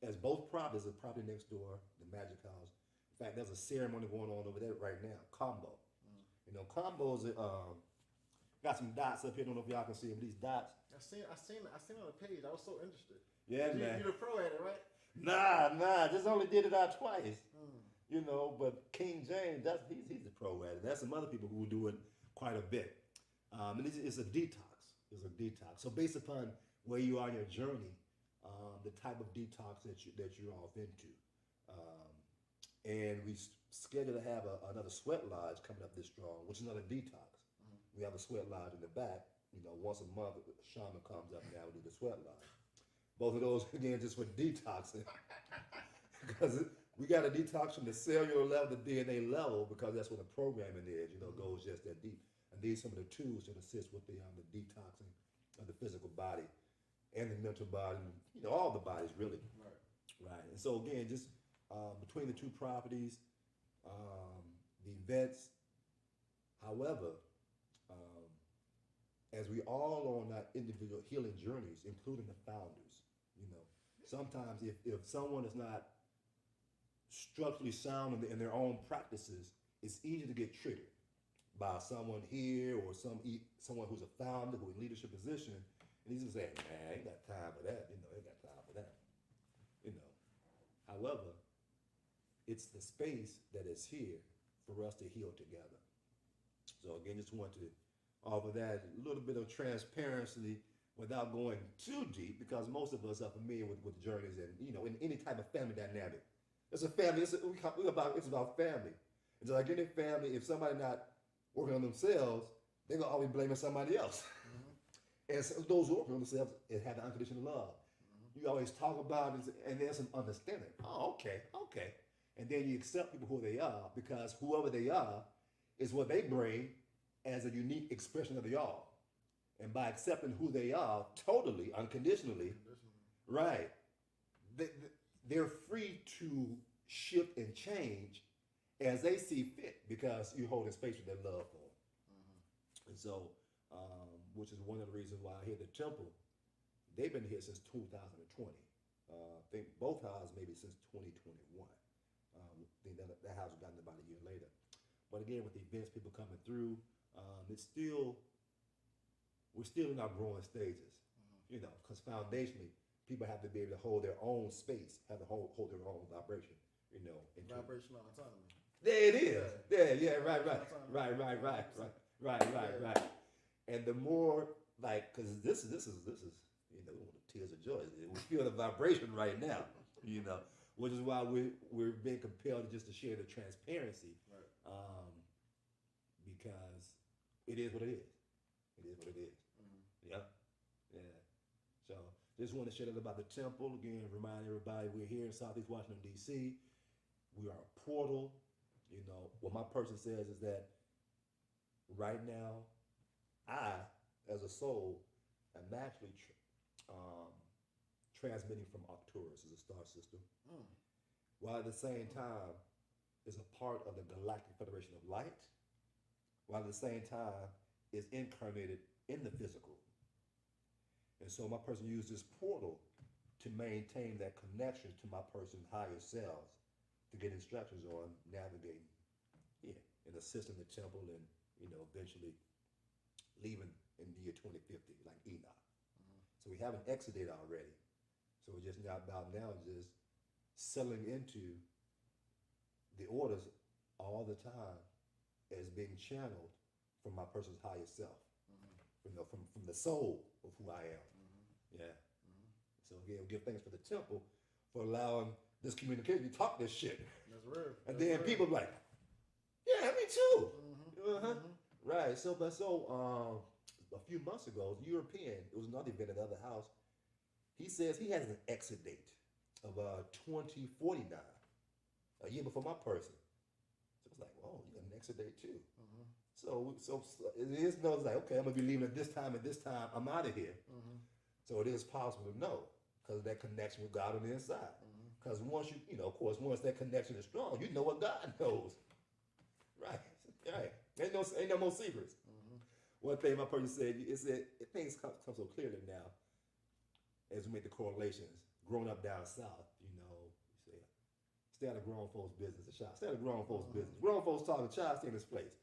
as both properties, the property next door, the Magic House. In fact, there's a ceremony going on over there right now, combo. You know, combos. Got some dots up here. I don't know if y'all can see them. These dots. I seen on the page. I was so interested. Yeah, man. You the pro at it, right? Nah. Just only did it out twice. You know, but King James, he's a pro at it. There's some other people who do it quite a bit. And it's a detox. It's a detox. So based upon where you are in your journey, the type of detox that you're off into, and we scheduled to have another sweat lodge coming up this strong, which is another detox. We have a sweat lodge in the back. You know, once a month, a shaman comes up now and do the sweat lodge. Both of those again just for detoxing, because we got to detox from the cellular level, the DNA level, because that's what the programming is. You know, goes just that deep. And these are some of the tools that assist with the detoxing of the physical body and the mental body, you know, all the bodies really. Right. And so again, just between the two properties, the events, however, as we all on our individual healing journeys, including the founders, you know, sometimes if someone is not structurally sound in their own practices, it's easy to get triggered by someone here or someone who's a founder, who's in leadership position, and he's just saying, man, I ain't got time for that, you know, ain't got time for that, you know. However, it's the space that is here for us to heal together. So again, just want to offer that a little bit of transparency without going too deep, because most of us are familiar with journeys and, you know, in any type of family dynamic. It's a family, it's about family. It's like any family, if somebody not working on themselves, they're gonna always blaming somebody else. And so those who work on themselves and have the unconditional love. You always talk about it, and there's an understanding. Oh, okay. And then you accept people who they are, because whoever they are is what they bring as a unique expression of the all. And by accepting who they are totally, unconditionally, right, they're free to shift and change as they see fit, because you're holding space with their love for them. And so, which is one of the reasons why here at the temple, they've been here since 2020. I think both houses maybe since 2021. I think that house was gotten about a year later. But again, with the events, people coming through, we're still in our growing stages, you know, because foundationally, people have to be able to hold their own space, have to hold their own vibration, you know. Vibrational autonomy. There it is. Right. And the more, like, because this is, you know, tears of joy. We feel the vibration right now, you know, which is why we're being compelled to share the transparency, because it is what it is. It is what it is. Yeah. So just want to share that about the temple. Again, remind everybody we're here in Southeast Washington, D.C. We are a portal. You know, what my person says is that right now, I, as a soul, am actually transmitting from Arcturus as a star system, while at the same time is a part of the Galactic Federation of Light, while at the same time is incarnated in the physical. And so my person used this portal to maintain that connection to my person's higher selves, to get instructions on navigating here and assisting the temple, and, you know, eventually leaving in the year 2050, like Enoch. So we have an exit date already. So we're just about now just settling into the orders all the time as being channeled from my person's higher self, you know, from the soul of who I am. So again, we give thanks for the temple for allowing this communication to talk this shit. That's real. And then people be like, yeah, me too. Right. So a few months ago, European, it was another event at the other house. He says he has an exit date of 2049, a year before my person. So it's like, oh, you got an exit date too. So it is, no, it's like, okay, I'm gonna be leaving at this time, I'm out of here. So it is possible to know because of that connection with God on the inside. Because once of course, once that connection is strong, you know what God knows. Right. Right. Ain't no more secrets. One thing my person said, things come so clearly now as we make the correlations. Growing up down south, you say, stay out of grown folks' business, a child. Stay out of grown folks' business. Grown folks talking, child stay in his place.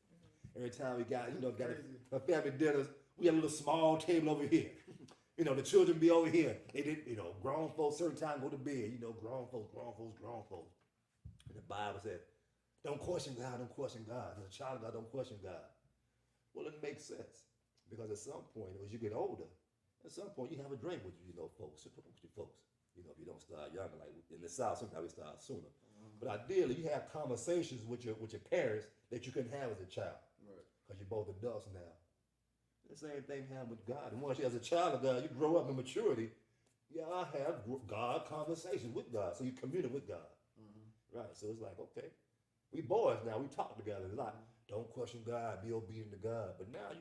Every time we got a family dinners, we had a little small table over here. The children be over here. They did, grown folks certain time go to bed. Grown folks. And the Bible said, don't question God, don't question God. As a child of God, don't question God. Well, it makes sense because at some point, as you get older, at some point you have a drink with folks. With your folks. If you don't start younger, like in the South, sometimes we start sooner. But ideally, you have conversations with your parents that you couldn't have as a child, because you're both adults now. The same thing happened with God. And once you, as a child of God, you grow up in maturity. Yeah, I have God conversations with God, so you commune with God, right? So it's like, okay, we boys now. We talk together. It's like, don't question God, be obedient to God. But now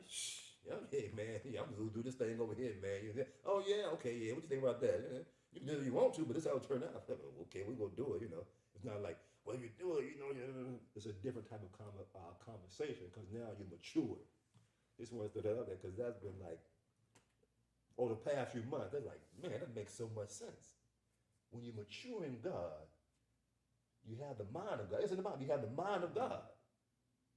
hey man, I'm gonna do this thing over here, man. Oh yeah, okay, yeah. What you think about that? You can do it if you want to, but this is how it turned out. Okay, we're gonna do it. It's not like, well, you do it. It's a different type of conversation because now you're mature. This one stood out there because that's been like over the past few months. They're like, man, that makes so much sense. When you mature in God, you have the mind of God. It's in the mind. You have the mind of God.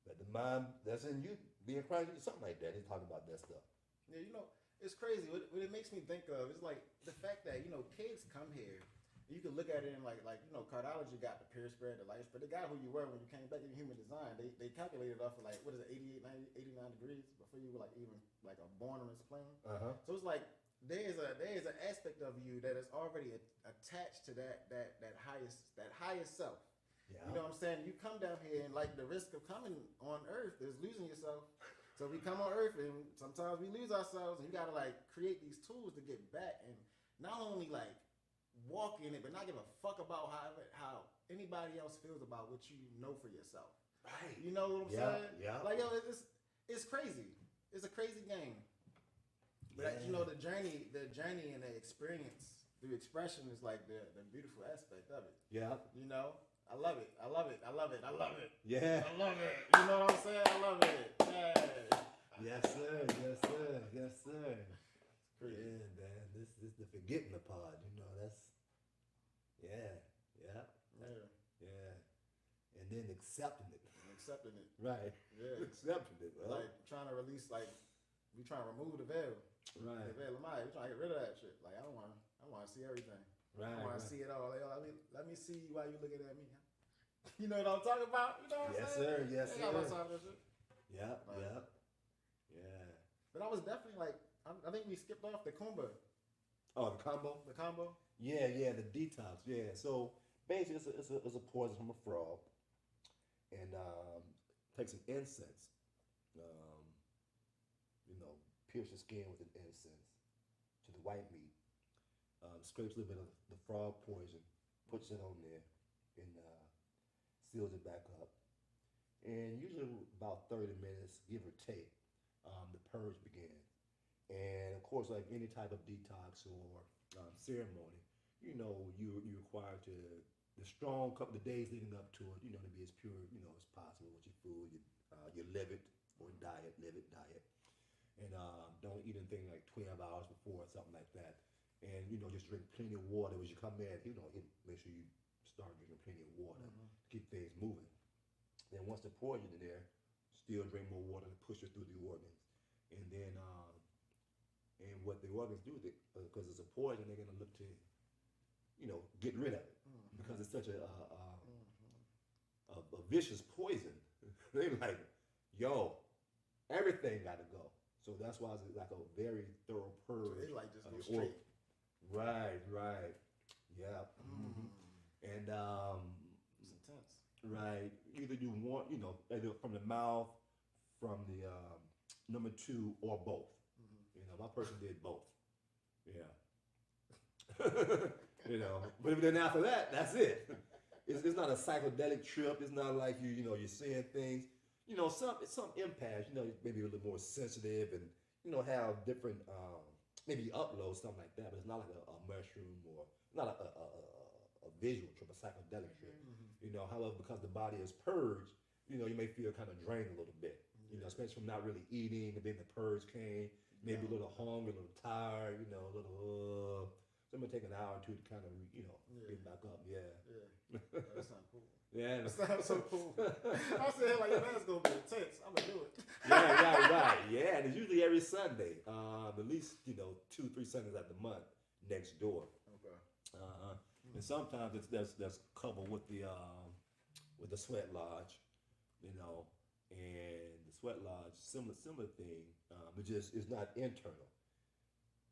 That the mind that's in you, being Christ, something like that. He's talking about that stuff. Yeah, it's crazy. What it makes me think of is like the fact that kids come here. You can look at it in like cardiology got the peer spread, the life spread. They got who you were when you came back in human design. They calculated off of like, what is it, 88, 90, 89 degrees before you were like even like a born on this plane. So it's like there is an aspect of you that is already attached to that highest self. Yeah. You know what I'm saying? You come down here and like the risk of coming on Earth is losing yourself. So we come on Earth and sometimes we lose ourselves, and you gotta like create these tools to get back and not only like walk in it, but not give a fuck about how anybody else feels about what you know for yourself. Right. You know what I'm saying? Yeah. Like it's crazy. It's a crazy game. But the journey and the experience through expression is like the beautiful aspect of it. Yeah. I love it. I love it. Yeah. I love it. You know what I'm saying? I love it. Yeah. Yes, sir. Yeah, man. This is the forgetting the part. That's yeah. And then accepting it. Right. Yeah. Accepting it. Well. Like trying to release, like we trying to remove the veil. Right. The veil of mind. We trying to get rid of that shit. Like I want to see everything. Right. I want to see it all. Like, let me see why you looking at me. You know what I'm talking about? You know what I'm saying? Yes, sir. Yeah. But I was definitely like, I think we skipped off the combo. Oh, the combo? The combo? Yeah, the detox. Yeah. So basically, it's a poison from a frog, and take some incense. Pierce the skin with an incense to the white meat. Scrapes a little bit of the frog poison, puts it on there, and seals it back up. And usually about 30 minutes, give or take, the purge begins. And of course, like any type of detox or ceremony, you're required to, the strong couple of days leading up to it, to be as pure, as possible with your food, your live it or diet. And don't eat anything like 12 hours before or something like that. And, just drink plenty of water as you come in. Make sure you start drinking plenty of water to keep things moving. Then once the poison in there, still drink more water to push it through the organs. And then, and what the organs do, because it's a poison, they're going to look to, get rid of it. Because it's such a vicious poison. They're like, yo, everything got to go. So that's why it's like a very thorough purge. So they like just go straight. Right. Yeah. And it's intense. Right. Either you want, either from the mouth, from the number 2, or both. My person did both. Yeah. But then after that, that's it. It's not a psychedelic trip. It's not like you're seeing things. Some empaths, maybe a little more sensitive and, have different maybe upload something like that, but it's not like a mushroom or not a visual trip, a psychedelic trip. You know, however, because the body is purged, you know, you may feel kind of drained a little bit. You know, especially from not really eating, and then the purge came, maybe a little hungry, a little tired, you know, a little. So I'm gonna take an hour or two to kind of, you know, get back up. Yeah. That sounds cool. Yeah. That sounds so cool. I said, like, yeah, that's gonna be intense. I'm gonna do it. Right. Yeah, and it's usually every Sunday. At least, you know, 2-3 Sundays at the month next door. Okay. And sometimes that's coupled with the sweat lodge, you know, and the sweat lodge similar thing. It's not internal,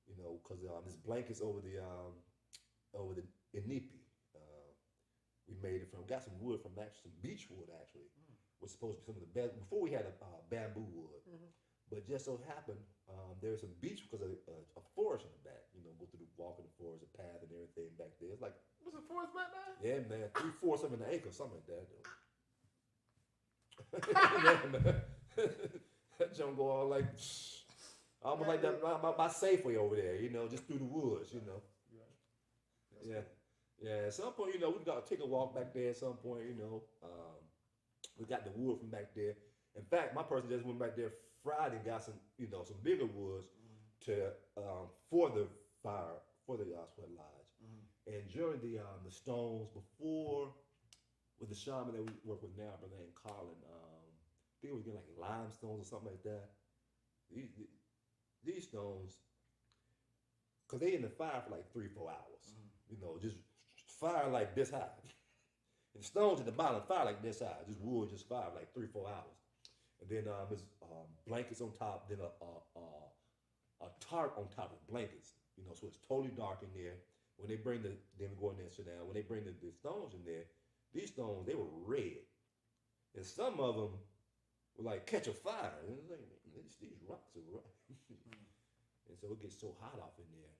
you know, because this blankets over the inipi. We made it got some wood from some beech wood actually. Was supposed to be some of the best before we had a bamboo wood, but just so happened there's some beech because of a forest in the back. You know, go through walk in the forest, a path and everything back there. It's like what's the forest back there? yeah, man, 3/4 of an acre, something like that. Yeah, man. That junk go all like almost like that my Safeway over there. You know, just through the woods. You know. Yeah. At some point, you know, we got to take a walk back there. At some point, you know, we got the wood from back there. In fact, my person just went back there Friday and got some, you know, some bigger woods to for the fire for the sweat lodge. And during the stones before with the shaman that we work with now, brother named Colin, I think it was getting like limestones or something like that. These stones, cause they in the fire for like 3-4 hours. You know, just fire like this high. And the stones at the bottom fire like this high. Just wood, just fire like 3-4 hours. And then there's blankets on top, then a tarp on top of blankets. You know, so it's totally dark in there. When they bring then we go in there and sit down. When they bring the stones in there, these stones, they were red. And some of them were like catch a fire. And it's like, these rocks are rough. And so it gets so hot off in there.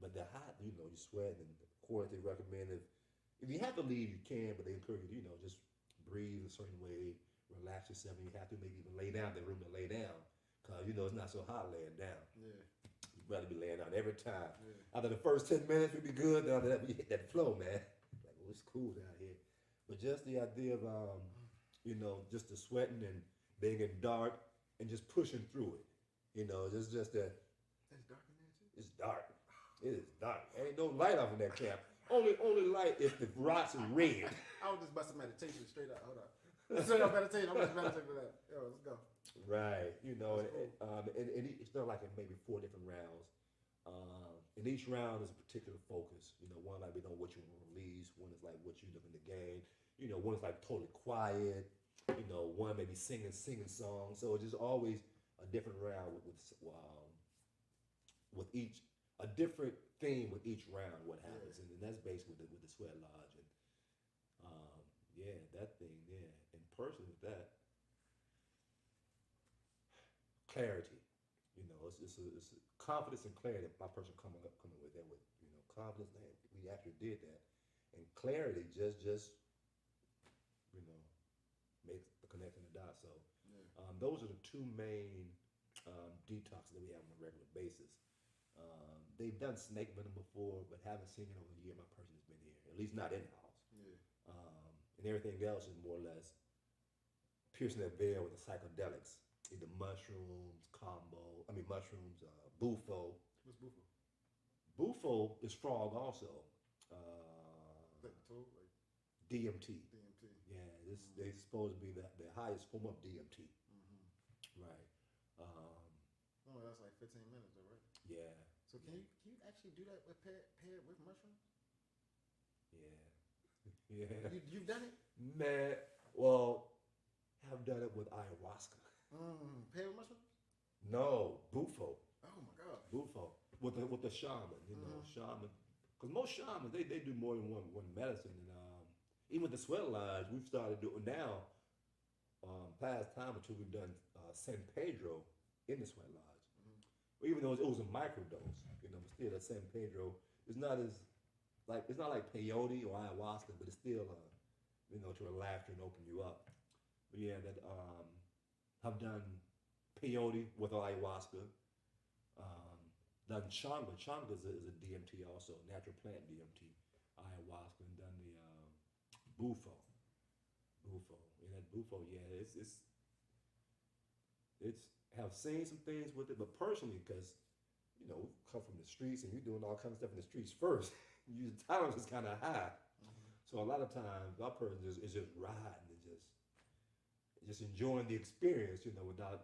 But the hot, you know, you sweat, and of course they recommend if you have to leave, you can, but they encourage you, you know, just breathe a certain way, relax yourself, and you have to maybe even lay down in the room to lay down, because, you know, it's not so hot laying down. Yeah. You'd rather be laying down every time. Yeah. After the first 10 minutes, we'd be good, then after that, we hit that flow, man. Like, well, it's cool down here. But just the idea of, you know, just the sweating and being in dark and just pushing through it. You know, just that. It's dark in there, too? It's dark. It is dark. Ain't no light off in that camp. Only light if the rocks are red. I was just busting meditation straight up. Hold on. Straight up meditation. I'm just meditating for that. Yo, let's go. Right. You know, cool. and it's done like in maybe 4 different rounds. And each round is a particular focus. You know, one like we know what you want to release. One is like what you're looking to gain. You know, one is like totally quiet. You know, one maybe singing songs. So it's just always a different round with each. A different theme with each round, what happens, and that's basically with the sweat lodge, and yeah, that thing, yeah, in person with that clarity, you know, it's a confidence and clarity. My person coming with that with, you know, confidence. We actually did that, and clarity just you know makes the connecting the dots. So those are the 2 main detoxes that we have on a regular basis. They've done snake venom before, but haven't seen it over the year. My person has been here, at least not in the house. Yeah. And everything else is more or less piercing that veil with the psychedelics, either mushrooms, bufo. What's bufo? Bufo is frog also. Is that the tool? Like DMT. DMT. Yeah, they're supposed to be the highest form of DMT. Right. Oh, that's like 15 minutes, though, right? Yeah. So can you actually do that with paired with mushrooms? Yeah. You've done it? Man, well, I've done it with ayahuasca. Paired with mushrooms? No, bufo. Oh my God. Bufo with the shaman, you know, shaman. Because most shamans they do more than one medicine, and even with the sweat lodge, we've started doing now. Past time or 2, we've done San Pedro in the sweat lodge. Even though it was a microdose, you know, but still that San Pedro is not as it's not like peyote or ayahuasca, but it's still you know, to relax you and open you up. But yeah, that I've done peyote with ayahuasca. done changa. Changa is a DMT also, natural plant DMT. Ayahuasca, and done the bufo. And that bufo, yeah, it's have seen some things with it, but personally, because you know, come from the streets and you're doing all kinds of stuff in the streets first, your tolerance is kind of high. So a lot of times, our person is just riding and just enjoying the experience, you know, without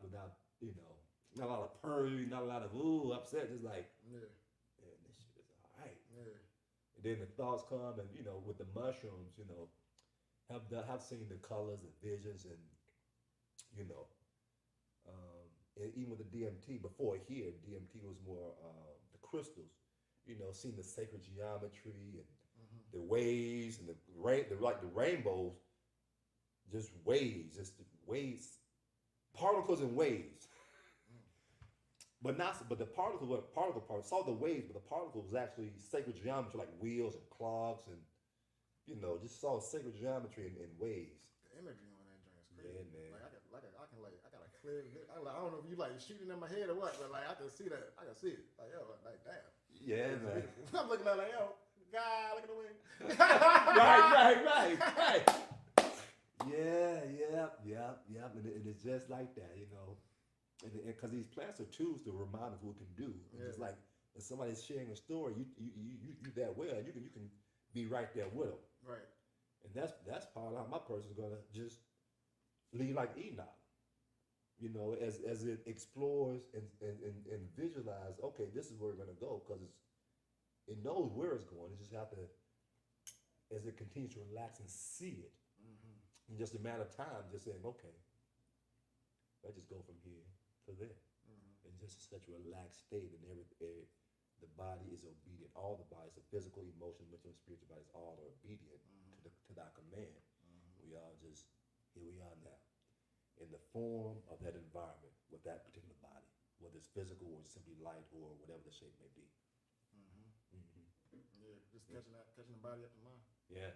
you know, not a lot of purring, not a lot of ooh upset, just like man, this shit is all right. And then the thoughts come, and you know, with the mushrooms, you know, have seen the colors and visions, and you know, and even with the DMT before here, DMT was more the crystals, you know, seeing the sacred geometry and the waves and the rainbows, just waves, particles and waves. But the particle part saw the waves, but the particle was actually sacred geometry like wheels and clogs and you know, just saw sacred geometry and waves. The energy on that joint is crazy. Yeah, man. I got a clear. I don't know if you like shooting in my head or what, but like I can see that. I can see it. Like yo, like damn. Yeah, man. I'm looking at it like yo, God, look at the wing. right. Yeah. And it's just like that, you know. And because these plants are tools to remind us what we can do. And just like when somebody's sharing a story, you that well, and you can be right there with them. Right. And that's part of how my person's gonna just lead like Enoch. You know, as it explores and visualize, okay, this is where we're gonna go, because it knows where it's going. It just have to, as it continues to relax and see it, in just a matter of time, just saying, okay, let's just go from here to there, and just such a relaxed state, and the body is obedient. All the bodies, the physical, emotional, mental, and spiritual bodies, all are obedient to that command. We all just, here we are now, in the form of that environment with that particular body, whether it's physical or simply light or whatever the shape may be. Yeah, just catching the body up to mind. Yeah.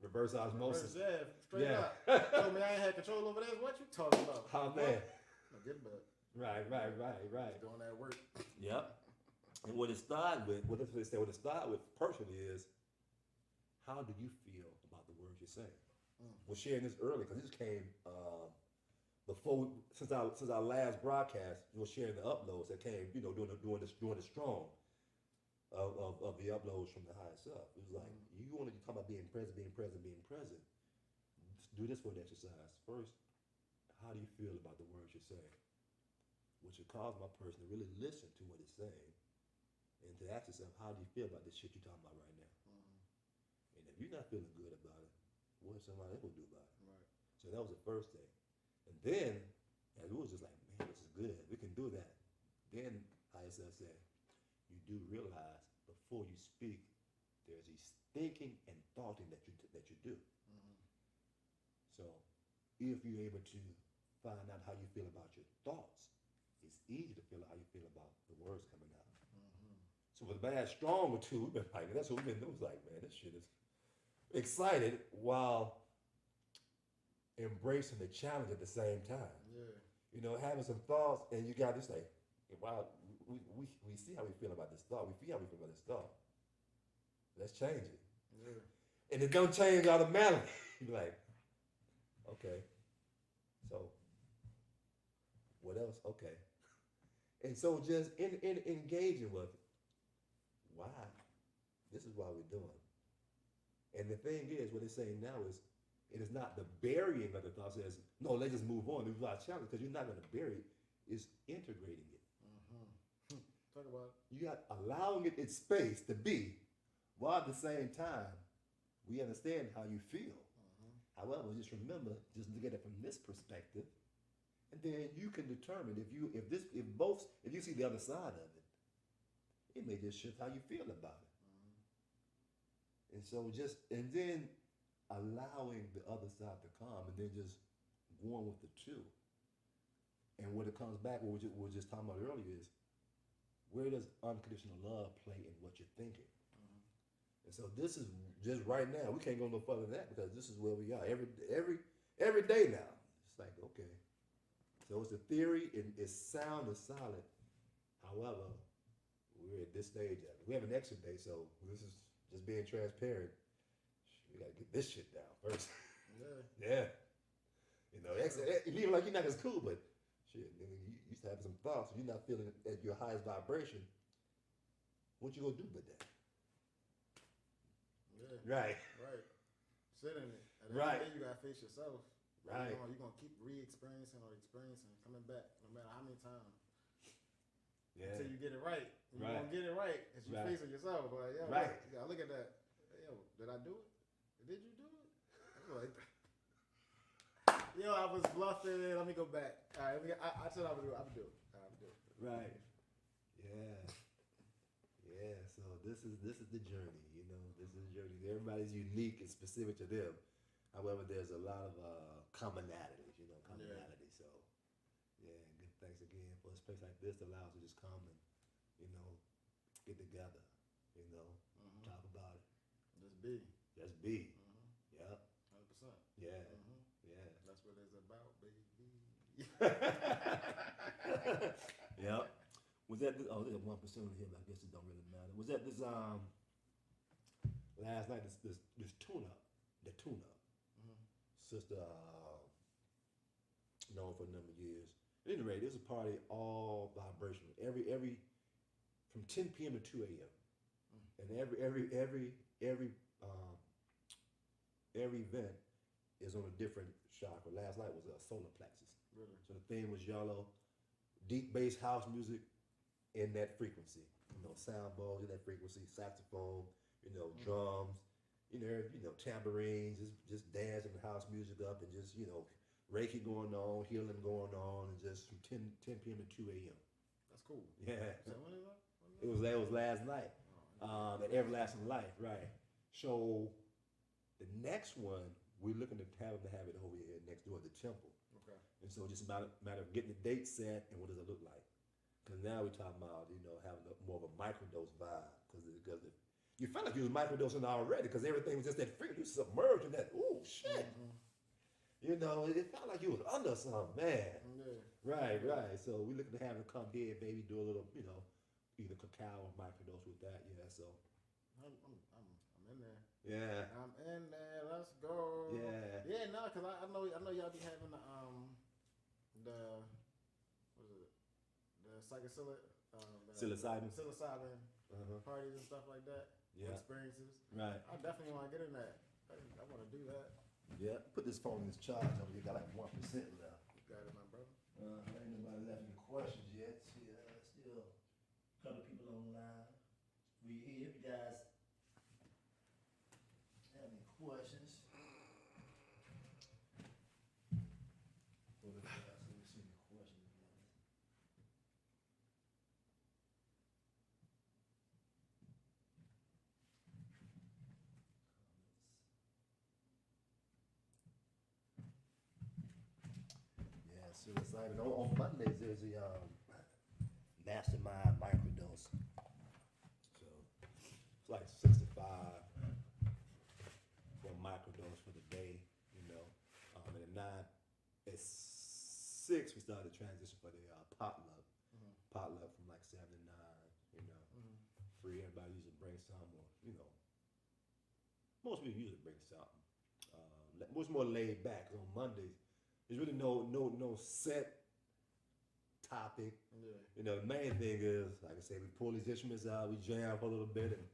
Reverse osmosis. Straight up. Told me I ain't had control over this. What you talking about? Oh man. No, get back. Right. Just doing that work. Yep. And what it started with, what it started with personally is, how do you feel about the words you're saying? We're sharing this early because this came since our last broadcast. We were sharing the uploads that came, you know, doing the strong of the uploads from the higher self. It was like you talk about being present. Just do this for an exercise. First, how do you feel about the words you're saying? Which would cause my person to really listen to what it's saying, and to ask yourself, how do you feel about this shit you're talking about right now? And if you're not feeling good about it, what is somebody else will do about it? Right. So that was the first thing. And then, as we was just like, man, this is good. We can do that. Then ISL said, you do realize before you speak, there's these thinking and thoughting that you do. So if you're able to find out how you feel about your thoughts, it's easy to feel how you feel about the words coming out. So with Bad Strong with two, we've been fighting. That's what we've been doing. It's like, man, this shit is excited while embracing the challenge at the same time. Yeah. You know, having some thoughts, and you got this like, wow, we see how we feel about this thought. We feel how we feel about this thought. Let's change it. Yeah. And it don't change automatically. You're like, okay, so what else? Okay. And so just in engaging with why. This is why we're doing. And the thing is, what it's saying now is, it is not the burying of the thought. Says, no, let's just move on. There's a lot of challenge because you're not going to bury it. It's integrating it. Talk about it. You got allowing it its space to be, while at the same time, we understand how you feel. However, just remember, just look at it from this perspective, and then you can determine if you see the other side of it, it may just shift how you feel about it. And so and then allowing the other side to come, and then just going with the two. And when it comes back, what we were just talking about earlier is, where does unconditional love play in what you're thinking? And so this is just right now. We can't go no further than that because this is where we are every day now. It's like, okay. So it's a theory, and it's sound and solid. However, we're at this stage of it. We have an exit day, so this is just being transparent. We gotta get this shit down first. Yeah. You know, even like you're not as cool, but shit, nigga, you used to have some thoughts. You're not feeling at your highest vibration. What you gonna do with that? Yeah. Right. Right. Sit in it. At the Right. end of the day, you gotta face yourself. Right. You're gonna keep re-experiencing or experiencing, coming back, no matter how many times. Yeah. Until you get it right. And Right. you gonna get it right as you Right. facing yourself. Like, yo, Right. you gotta look at that. Hey, yo, did I do it? Did you do it? I'm like, yo, I was bluffing. Let me go back. All right, I said I would do it. I would do it. I would do it. Right. Yeah. Yeah. So this is the journey. You know, this is the journey. Everybody's unique and specific to them. However, there's a lot of commonalities. You know, commonalities. So yeah, good. Thanks again for a space like this that allows us to just come and get together. You know, talk about it. Just be. Just be. Yep. 100%. Yeah. Mhm. Yeah. That's what it's about, baby. Yep. Was that this, there's 1% on here, but I guess it don't really matter. Was that this last night this tune up, the tune up, sister known for a number of years. At any rate, this is a party all vibrational. Every from 10 p.m. to 2 a.m. And every event is on a different chakra. Last night was a solar plexus. Really? So the theme was yellow, deep bass house music in that frequency. You know, sound bowls in that frequency, saxophone, drums, tambourines, just dancing house music up and just, Reiki going on, healing going on, and just from 10 p.m. to 2 a.m. That's cool. Yeah. So when is that? That was last night. At Everlasting Life, right. So the next one, we're looking to have it over here next door at the temple. Okay. And so just a matter of getting the date set and what does it look like. Because now we're talking about, having more of a microdose vibe. Because you felt like you was microdosing already because everything was just that freedom. You submerged in that, ooh, shit. It felt like you was under something, man. Yeah. Right. So we're looking to have him come here, baby, do a little, either cacao or microdose with that. Yeah, so. I'm in there. Yeah. I'm in there. Let's go. Yeah. Yeah, no, cause I know y'all be having the what is it? The psilocybin parties and stuff like that. Yeah. Experiences. Right. I definitely want to get in that. I want to do that. Yeah. Put this phone in this charge over here. Got like 1% left. You got it, my brother. Ain't nobody left any questions yet. Still a couple people online. We here. If you guys have any questions? Let me see any questions. Yeah, psilocybin. On Mondays there's a mastermind microdose. So it's like 65 for a microdose for the day, and at 6 we started the transition for the potluck. Potluck from like 7 to 9, free. Everybody usually brings some, or most people usually bring something. Much more laid back. 'Cause on Mondays there's really no set topic. Yeah. The main thing is, like I say, we pull these instruments out, we jam for a little bit, and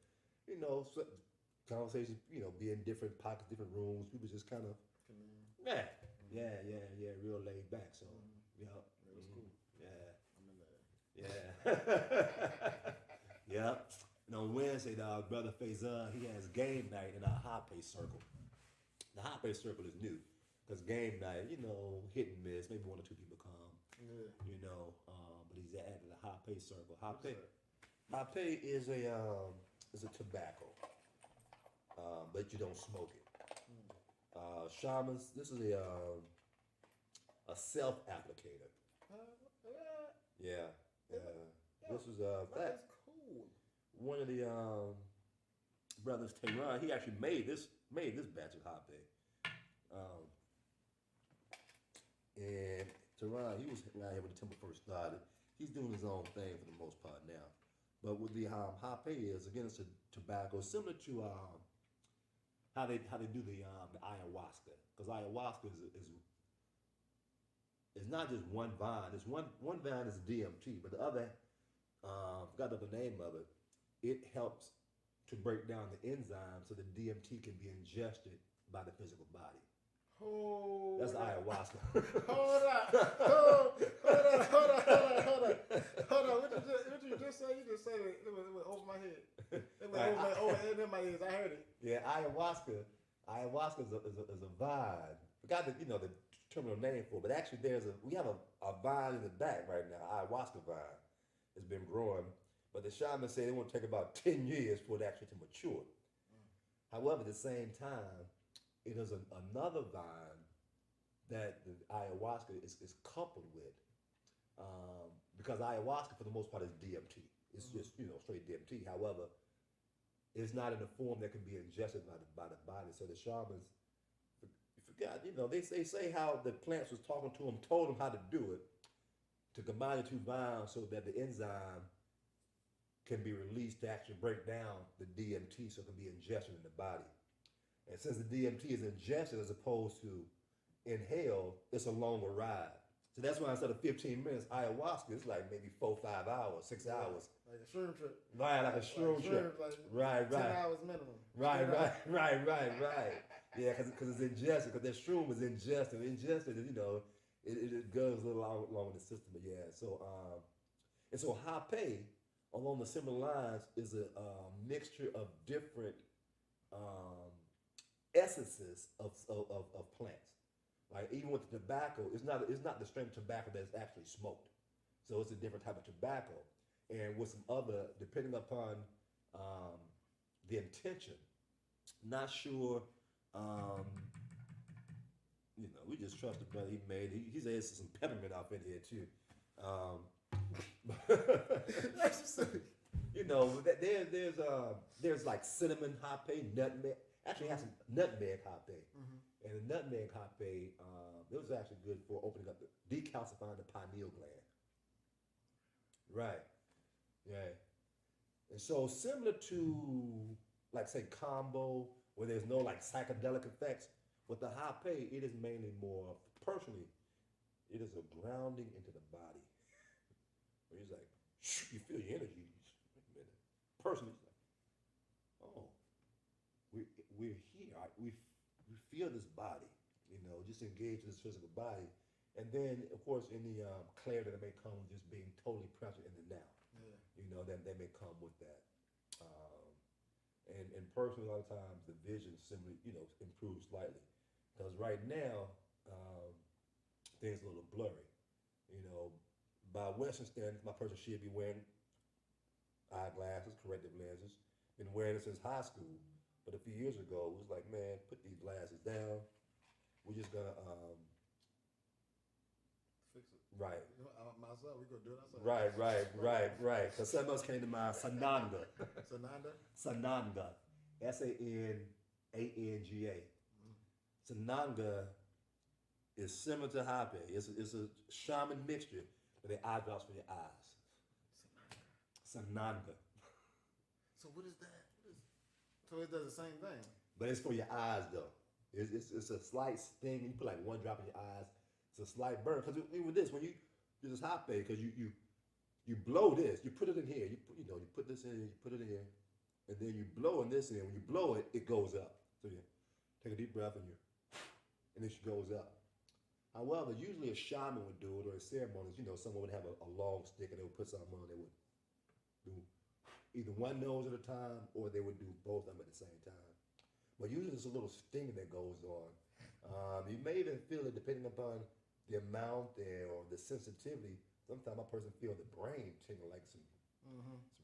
conversations, be in different pockets, different rooms. People just kind of, real laid back. So, It was cool. Yeah. I'm in there. Yeah. Yeah. And on Wednesday, brother Faison, he has game night in our hot pace circle. The hot pace circle is new because game night, hit and miss. Maybe 1 or 2 people come. Yeah. But he's at the hot pace circle. Hot pay is a tobacco, but you don't smoke it. Shamans, this is a self-applicator. Yeah. This is That's cool. one of the brothers, Tehran. He actually made this batch of hot pay. And Tehran, he was around here when the temple first started. He's doing his own thing for the most part now. But with the hape is again, it's a tobacco similar to how they do the ayahuasca, because ayahuasca is not just one vine. It's one vine is DMT, but the other forgot the name of it. It helps to break down the enzymes so the DMT can be ingested by the physical body. That's ayahuasca. Hold on. What you just say? You just said it went over my head. It went over my ears. I heard it. Yeah, ayahuasca is a vine. Forgot the terminal name for it, but actually we have a vine in the back right now, ayahuasca vine. It's been growing, but the shamans say it won't take about 10 years for it actually to mature. However, at the same time, it is another vine that the ayahuasca is coupled with, because ayahuasca for the most part is DMT. It's just straight DMT. However, it's not in a form that can be ingested by the body. So the shamans, forgot, they say how the plants was talking to them, told them how to do it, to combine the two vines so that the enzyme can be released to actually break down the DMT so it can be ingested in the body. And since the DMT is ingested as opposed to inhaled, it's a longer ride. So that's why instead of 15 minutes, ayahuasca is like maybe 4, 5 hours, 6 hours. Like a shroom trip. Right, like a shroom trip. Right. 10 hours minimum. Right. Yeah, because it's ingested, because that shroom is ingested, it goes a little along with the system. But yeah, so hape, along the similar lines, is a mixture of different essences of plants. Like even with the tobacco, it's not the strain of tobacco that's actually smoked. So it's a different type of tobacco. And with some other, depending upon the intention, not sure, we just trust the brother he made. He's added some peppermint off in here too. There's like cinnamon hape, nutmeg. Actually, it has some nutmeg hape. And the nutmeg hape, it was actually good for opening up, decalcifying the pineal gland. Right. Yeah. And so similar to, like say, combo, where there's no like psychedelic effects, with the hape, it is mainly more, personally, it is a grounding into the body. Where he's like, you feel your energy. Wait a minute. Personally, it's like, oh, we're here. We feel this body, just engage this physical body. And then, of course, in the clarity that may come with just being totally present in the now. Yeah. Then they may come with that. And personally, a lot of times the vision simply, improves slightly. Because right now, things are a little blurry. By Western standards, my person should be wearing eyeglasses, corrective lenses. Been wearing it since high school. But a few years ago, it was like, man, put these glasses down. We're just gonna fix it. Right. Myself, we gonna do it ourselves. Right. Because something else came to mind. Sananga. Sananga. Sananga. Sananga is similar to hape. It's a shaman mixture, but they eye drops for your eyes. Sananga. So what is that? So it does the same thing. But it's for your eyes though. It's a slight sting. You put like one drop in your eyes. It's a slight burn. Because with this, when you do this hape, because you blow this, you put it in here. You put this in, you put it in, and then you blow in this in. When you blow it, it goes up. So you take a deep breath and then she goes up. However, usually a shaman would do it, or a ceremonies, someone would have a long stick and they would put something on. They would do either one nose at a time, or they would do both of them at the same time. But usually there's a little sting that goes on. You may even feel it depending upon the amount there or the sensitivity. Sometimes my person feel the brain tingle, like some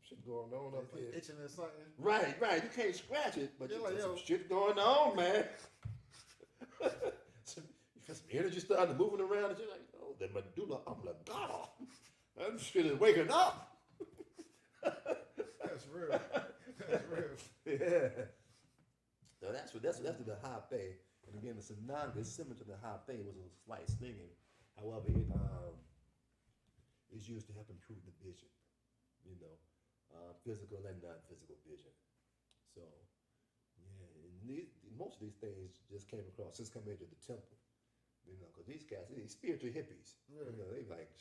shit going on up here. Itching or something. Right. You can't scratch it, but you're like, some shit going on, man. Some energy starting moving around, and you're like, oh, the medulla oblongata. That shit is waking up. That's real. Yeah. So that's the hape. And again, the sananga is similar to the hape. It was a slight stinging. However, it is used to help improve the vision. physical and non-physical vision. So, yeah, and most of these things just came across since coming into the temple. You know, because these guys, these spiritual hippies, Yeah. you know, they like.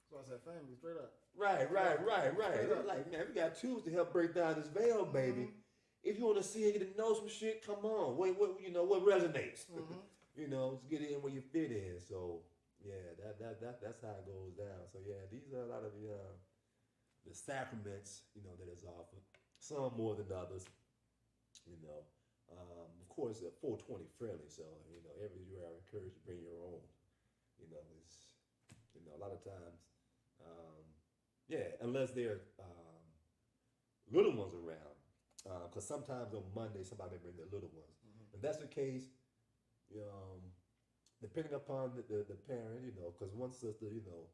So I said, family, straight up. Right. Straight They're up. like, man, we got tools to help break down this veil, baby. If you want to see it, get to know some shit, come on. What resonates? You know, just get in where you fit in. So yeah, that's how it goes down. So yeah, these are a lot of the sacraments, you know, that is offered. Some more than others, you know. Of course, 420 friendly. So you know, every year I encourage you to bring your own. You know, it's a lot of times, unless they're little ones around. Because sometimes on Monday somebody may bring their little ones. If that's the case, depending upon the parent, you know, because one sister, you know,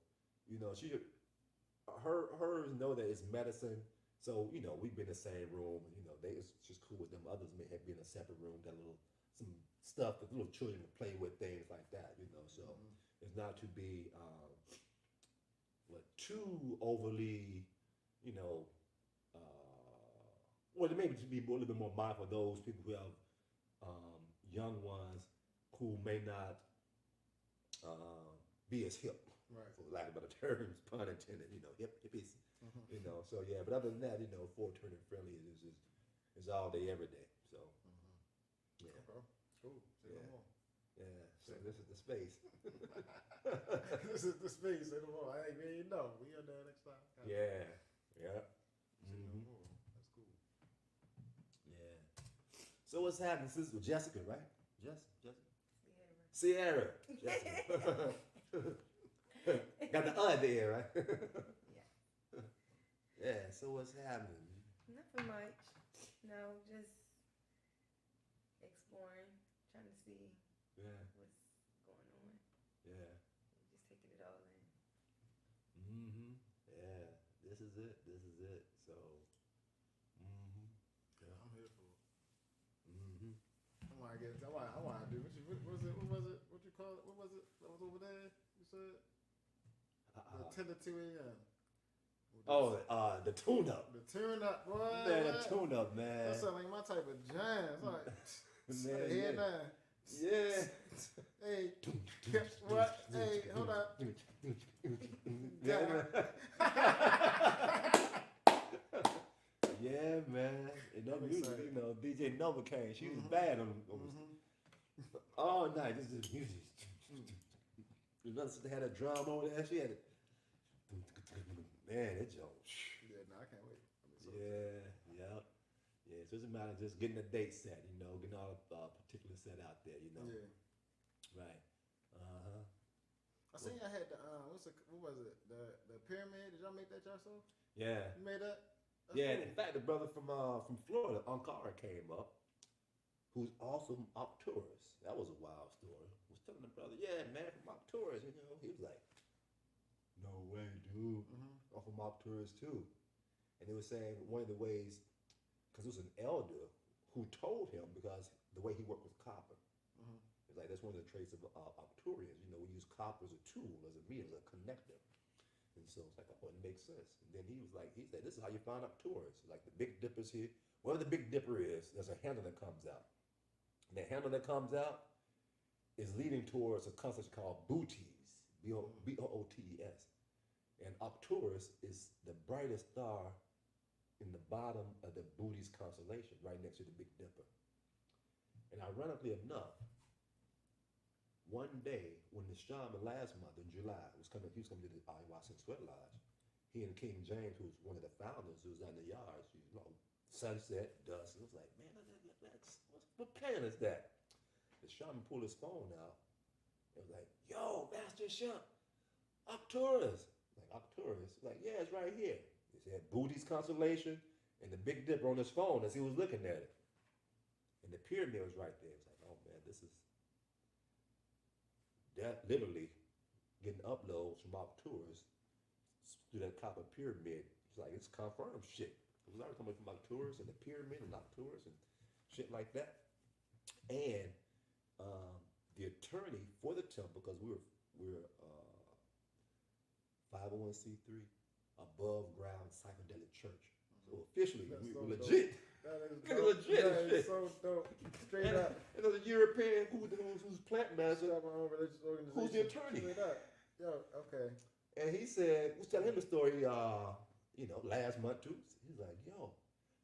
hers know that it's medicine. So you know, we've been in the same room, and you know, it's just cool with them. Others may have been in a separate room, got some stuff that little children can play with, things like that, you know. So it's not to be too overly, you know. Well, maybe to be a little bit more mindful of those people who have young ones who may not be as hip, Right. for lack of better terms, pun intended. You know, hippies. You know, so yeah. But other than that, you know, 420 friendly is all day, every day. So yeah. Okay. Cool. Say no more. Yeah. So this is the space. This is the space. Say no more. Hey, man, you know, we are there next time. Yeah. Yeah. Say no more. That's cool. Yeah. So what's happening? This is Jessica, right? Jessica. Sierra. Jessica. Got the there, right? Yeah. Yeah. So what's happening? Nothing much. No, just exploring, trying to see Yeah. what's going on. Yeah. Just taking it all in. Yeah. This is it. So. Yeah, I'm here for it. I want to get it. I want to do. What was it? What you call it? What was it? That was over there. You said the 10 to 2 a.m. The tune-up. The tune up, boy. Man, the tune-up, man. That sounds like my type of jam. It's like, Man, here yeah. now. Yeah. Hey, what? Hey, hold up. Yeah, man. And no I'm music, excited. you know, DJ Nova came. She was bad on all night. This is music. Another sister had a drum over there. She had it. Man, it joke. Yeah, no, I can't wait. Yeah. So it's a matter of just getting a date set, you know, getting all the particular set out there, you know. Yeah. Right. I seen y'all had the what was it? The pyramid. Did y'all make that yourself? Yeah. You made that? That's Yeah. cool. In fact, the brother from Florida, Ankara, came up, who's also from Arcturus. That was a wild story. I was telling the brother, yeah, man, from Arcturus, you know. He was like, no way, dude. I'm from Arcturus too. And they were saying one of the ways, because it was an elder who told him, because the way he worked with copper. It's like that's one of the traits of Arcturians. You know, we use copper as a tool, as a medium, as a connector. And so it's like, oh, it makes sense. And then he said, this is how you find Arcturus. Like the Big Dipper's here. Whatever the Big Dipper is, there's a handle that comes out. And the handle that comes out is leading towards a concept called Bootes, B-O-O-T-E-S. And Arcturus is the brightest star in the bottom of the Bootes constellation, right next to the Big Dipper. And ironically enough, one day when the shaman last month in July he was coming to the ayahuasca sweat lodge. He and King James, who's one of the founders, who was out in the yards, you know, sunset, dusk. It was like, man, what planet is that? The shaman pulled his phone out. It was like, yo, Master Ashep, Arcturus. Like, Arcturus? Like, yeah, it's right here. He said Bootes constellation and the Big Dipper on his phone as he was looking at it. And the pyramid was right there. It's like, oh man, this is that literally getting uploads from Arcturus to that copper pyramid. It's like, it's confirmed shit. It was already coming from Arcturus and the pyramid and Arcturus and shit like that. And the attorney for the temple, because we're 501c3 above ground psychedelic church. So So officially, That's we so were dope. legit. That is Nigga dope. legit That as is shit. so dope. Straight And, up. and there's a European who's plant master, Straight up my own religious organization. who's the attorney. Straight up. Yo, okay. And he said, we was telling him the story, last month too. He's like, yo,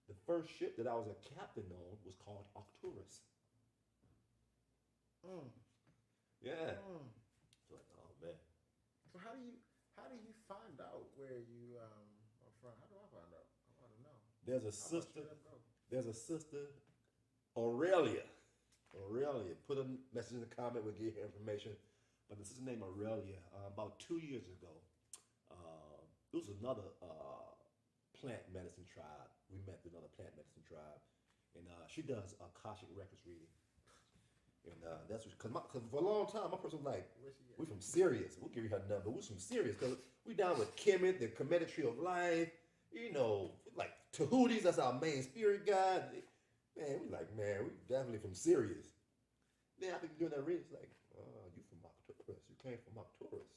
the first ship that I was a captain on was called Arcturus. Mm. Yeah. Mm. So like, oh man. So how do you find out where you are from? How do I find out? I want to know. There's a How about sister. straight up go? There's a sister, Aurelia. Put a message in the comment. We'll get her information. But the sister named Aurelia, about 2 years ago, there was another plant medicine tribe. We met another plant medicine tribe, and she does Akashic records reading. And that's because for a long time, my person was like, Where's she at? we from Sirius. We'll give you her number. We're from Sirius because we down with Kemet, the Kemetic Tree of Life. Like Tahuti's, that's our main spirit guide. Man, we definitely from Sirius. Then after doing that reading, it's like, you from Arcturus. You came from Arcturus.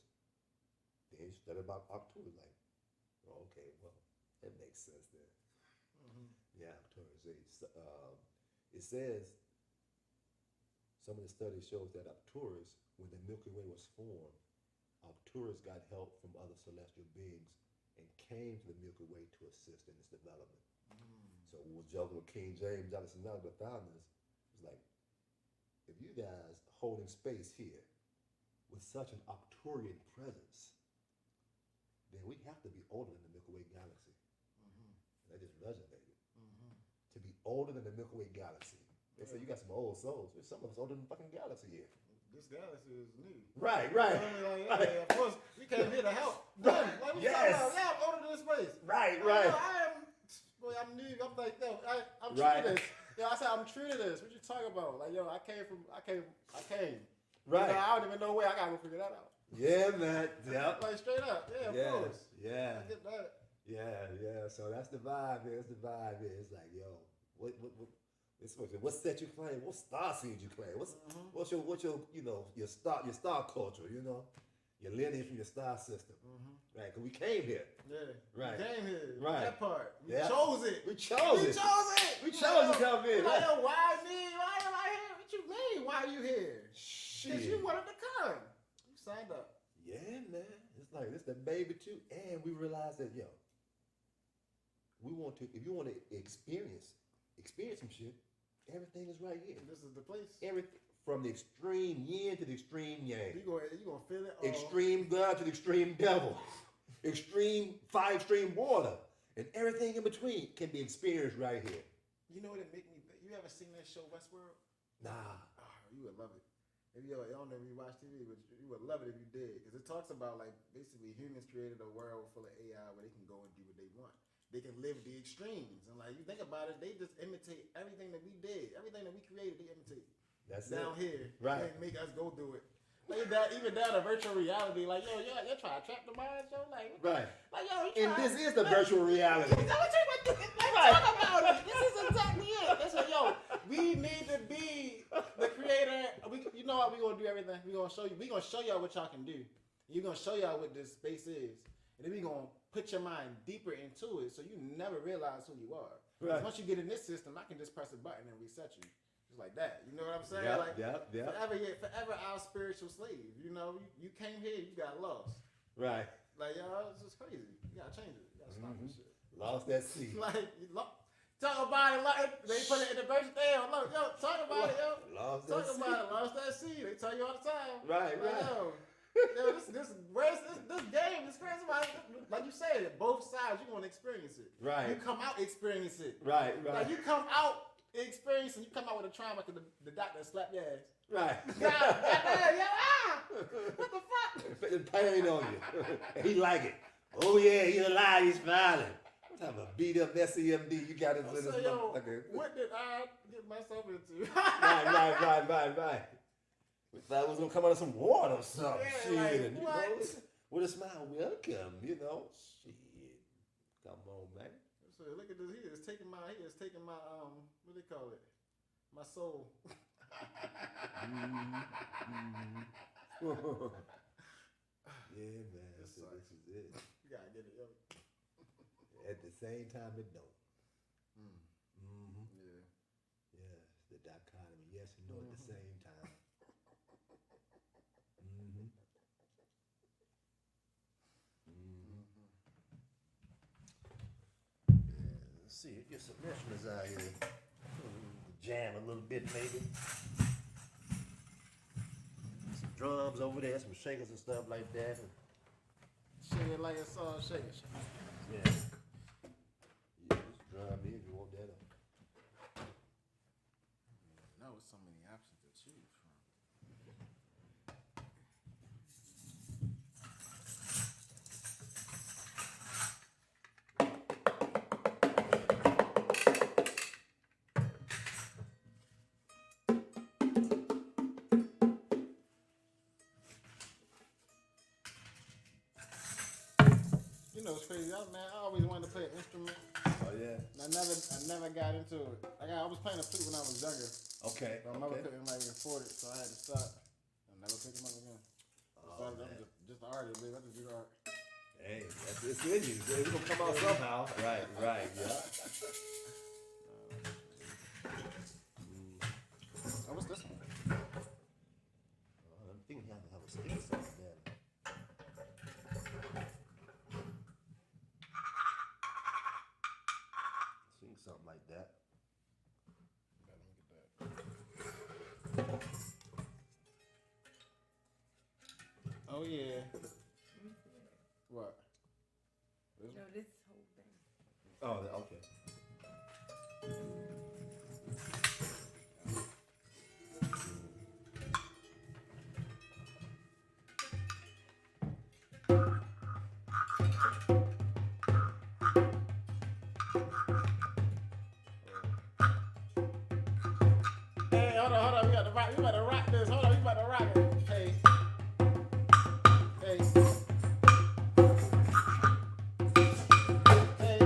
Then you studied about Arcturus. Like, okay, well, that makes sense then. Mm-hmm. Yeah, Arcturus. It says, some of the studies shows that Arcturus, when the Milky Way was formed, Arcturus got help from other celestial beings and came to the Milky Way to assist in its development. So we were joking with King James, Jonathan, the founders. It's like, if you guys holding space here with such an Arcturian presence, then we have to be older than the Milky Way galaxy. Mm-hmm. And that just resonated. Mm-hmm. To be older than the Milky Way galaxy. They say you got some old souls. There's some of us older than the fucking galaxy here. This galaxy is new. Right. You know what I mean? Like, yeah, of course, we came here to help. Right. Like, we Yes. talking about, yeah, I'm older than this place. Right. I'm new. I'm like, yo, I'm true Right. to this. Yo, I said, I'm true to this. What you talking about? Like, yo, I came. Right. You know, I don't even know where. I gotta go figure that out. Yeah, man. Yep. Like, straight up. Yeah, of course. Yeah. I get that. Yeah. So that's the vibe. It's the vibe. It's like, yo, what set you claim? What star seed you claim? What's your your star culture? Your lineage from your star system, right? Because we came here. Yeah. Right. We came here. Right. That part. We Yeah. chose it. We chose it. We chose to come in. Like, yo, why me? Why am I here? What you mean? Why are you here? Shit. Because you wanted to come. You signed up. Yeah, man. It's like it's the baby too, and we realized that if you want to experience some shit, everything is right here. And this is the place. Everything from the extreme yin to the extreme yang. You gonna feel it. Extreme God to the extreme devil. Five extreme water. And everything in between can be experienced right here. You know what it make me think? You ever seen that show Westworld? Nah. Oh, you would love it. If you don't know if you watch TV, but you would love it if you did. Because it talks about, like, basically humans created a world full of AI where they can go and do what they want. They can live the extremes. And, like, you think about it, they just imitate everything that we did. Everything that we created, they imitate. That's down it. here. Right. They make us go do it. Like even down to virtual reality, like, yo, you're trying to trap the mind, yo? Like, Right. Like, yo, And this is the virtual reality. Like, talk about it. This is exactly it. That's what, yo, we need to be the creator. You know what? We're going to do everything. We're going to show y'all what y'all can do. You're going to show y'all what this space is. And then we're going to put your mind deeper into it so you never realize who you are. Right. Once you get in this system, I can just press a button and reset you. Just like that. You know what I'm saying? Yep. Forever our spiritual slave. You know, you came here, you got lost. Right. Like, yo, it's just crazy. You gotta change it. You gotta stop this shit. Lost that seed. Like, talk about it. Like, they put it in the verse there. Look, yo, talk about it, yo. Lost Talk that seed. about it. Lost that seed. They tell you all the time. Right. Yo, this game is crazy. Like you said, both sides, you're gonna experience it. Right. You come out, experience it. Right. Like, you come out, experience, and you come out with a trauma because the doctor slapped your ass. Right. God, what the fuck? Put the pain on you. He like it. Oh yeah, he's alive, he's smiling. What type of beat up SEMD you got into this motherfucker? What did I get myself into? Right. We thought it was gonna come out of some water or something. Yeah, Shit. like, And, what? With a smile, welcome, Shit. Come on, man. So look at this. He is taking my what do they call it? My soul. Yeah, man. So this is it. You gotta get it, yo. At the same time, it don't. Mm-hmm. Yeah. Yeah, the dichotomy, yes and no at the same time. Mm-hmm. Mm-hmm. Yeah, let's see, get some listeners out here. Jam a little bit, maybe. Some drums over there, some shakers and stuff like that. Shake it like it's all shake it. Yeah. Yeah, just drum me if you want that. No, with so many options to choose from. You know, it's crazy. I always wanted to play an instrument. Oh yeah. I never got into it. Like I was playing a flute when I was younger. Okay. But my mother couldn't like afford it, so I had to stop. I never picked them up again. Oh, I'm man. just an artist, baby. I just do art. Hey, that's it's in you. It's gonna come out somehow. Right, yeah. Oh, what's this one? I'm thinking you have to have a stick or something there. Sing something like that. Let me get that. Oh yeah. What? This No, one? this whole thing. Oh, okay. Hey, hold on. We about to rock this. Hold on, we about to rock it. Hey. Hey. Hey.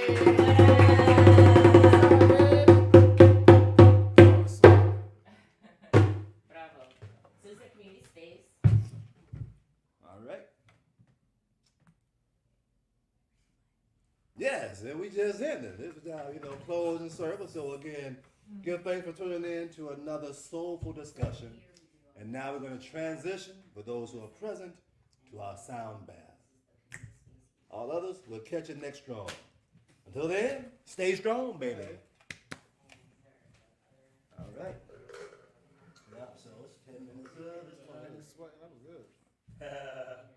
Bravo. So it's a community space. All right. Yes, and we just ended. This is our, closing service. So again, give thanks for tuning in to another soulful discussion. And now we're going to transition, for those who are present, to our sound bath. All others, we'll catch you next strong. Until then, stay strong, baby. All right. Yeah, so it's 10 minutes of this time. That was good.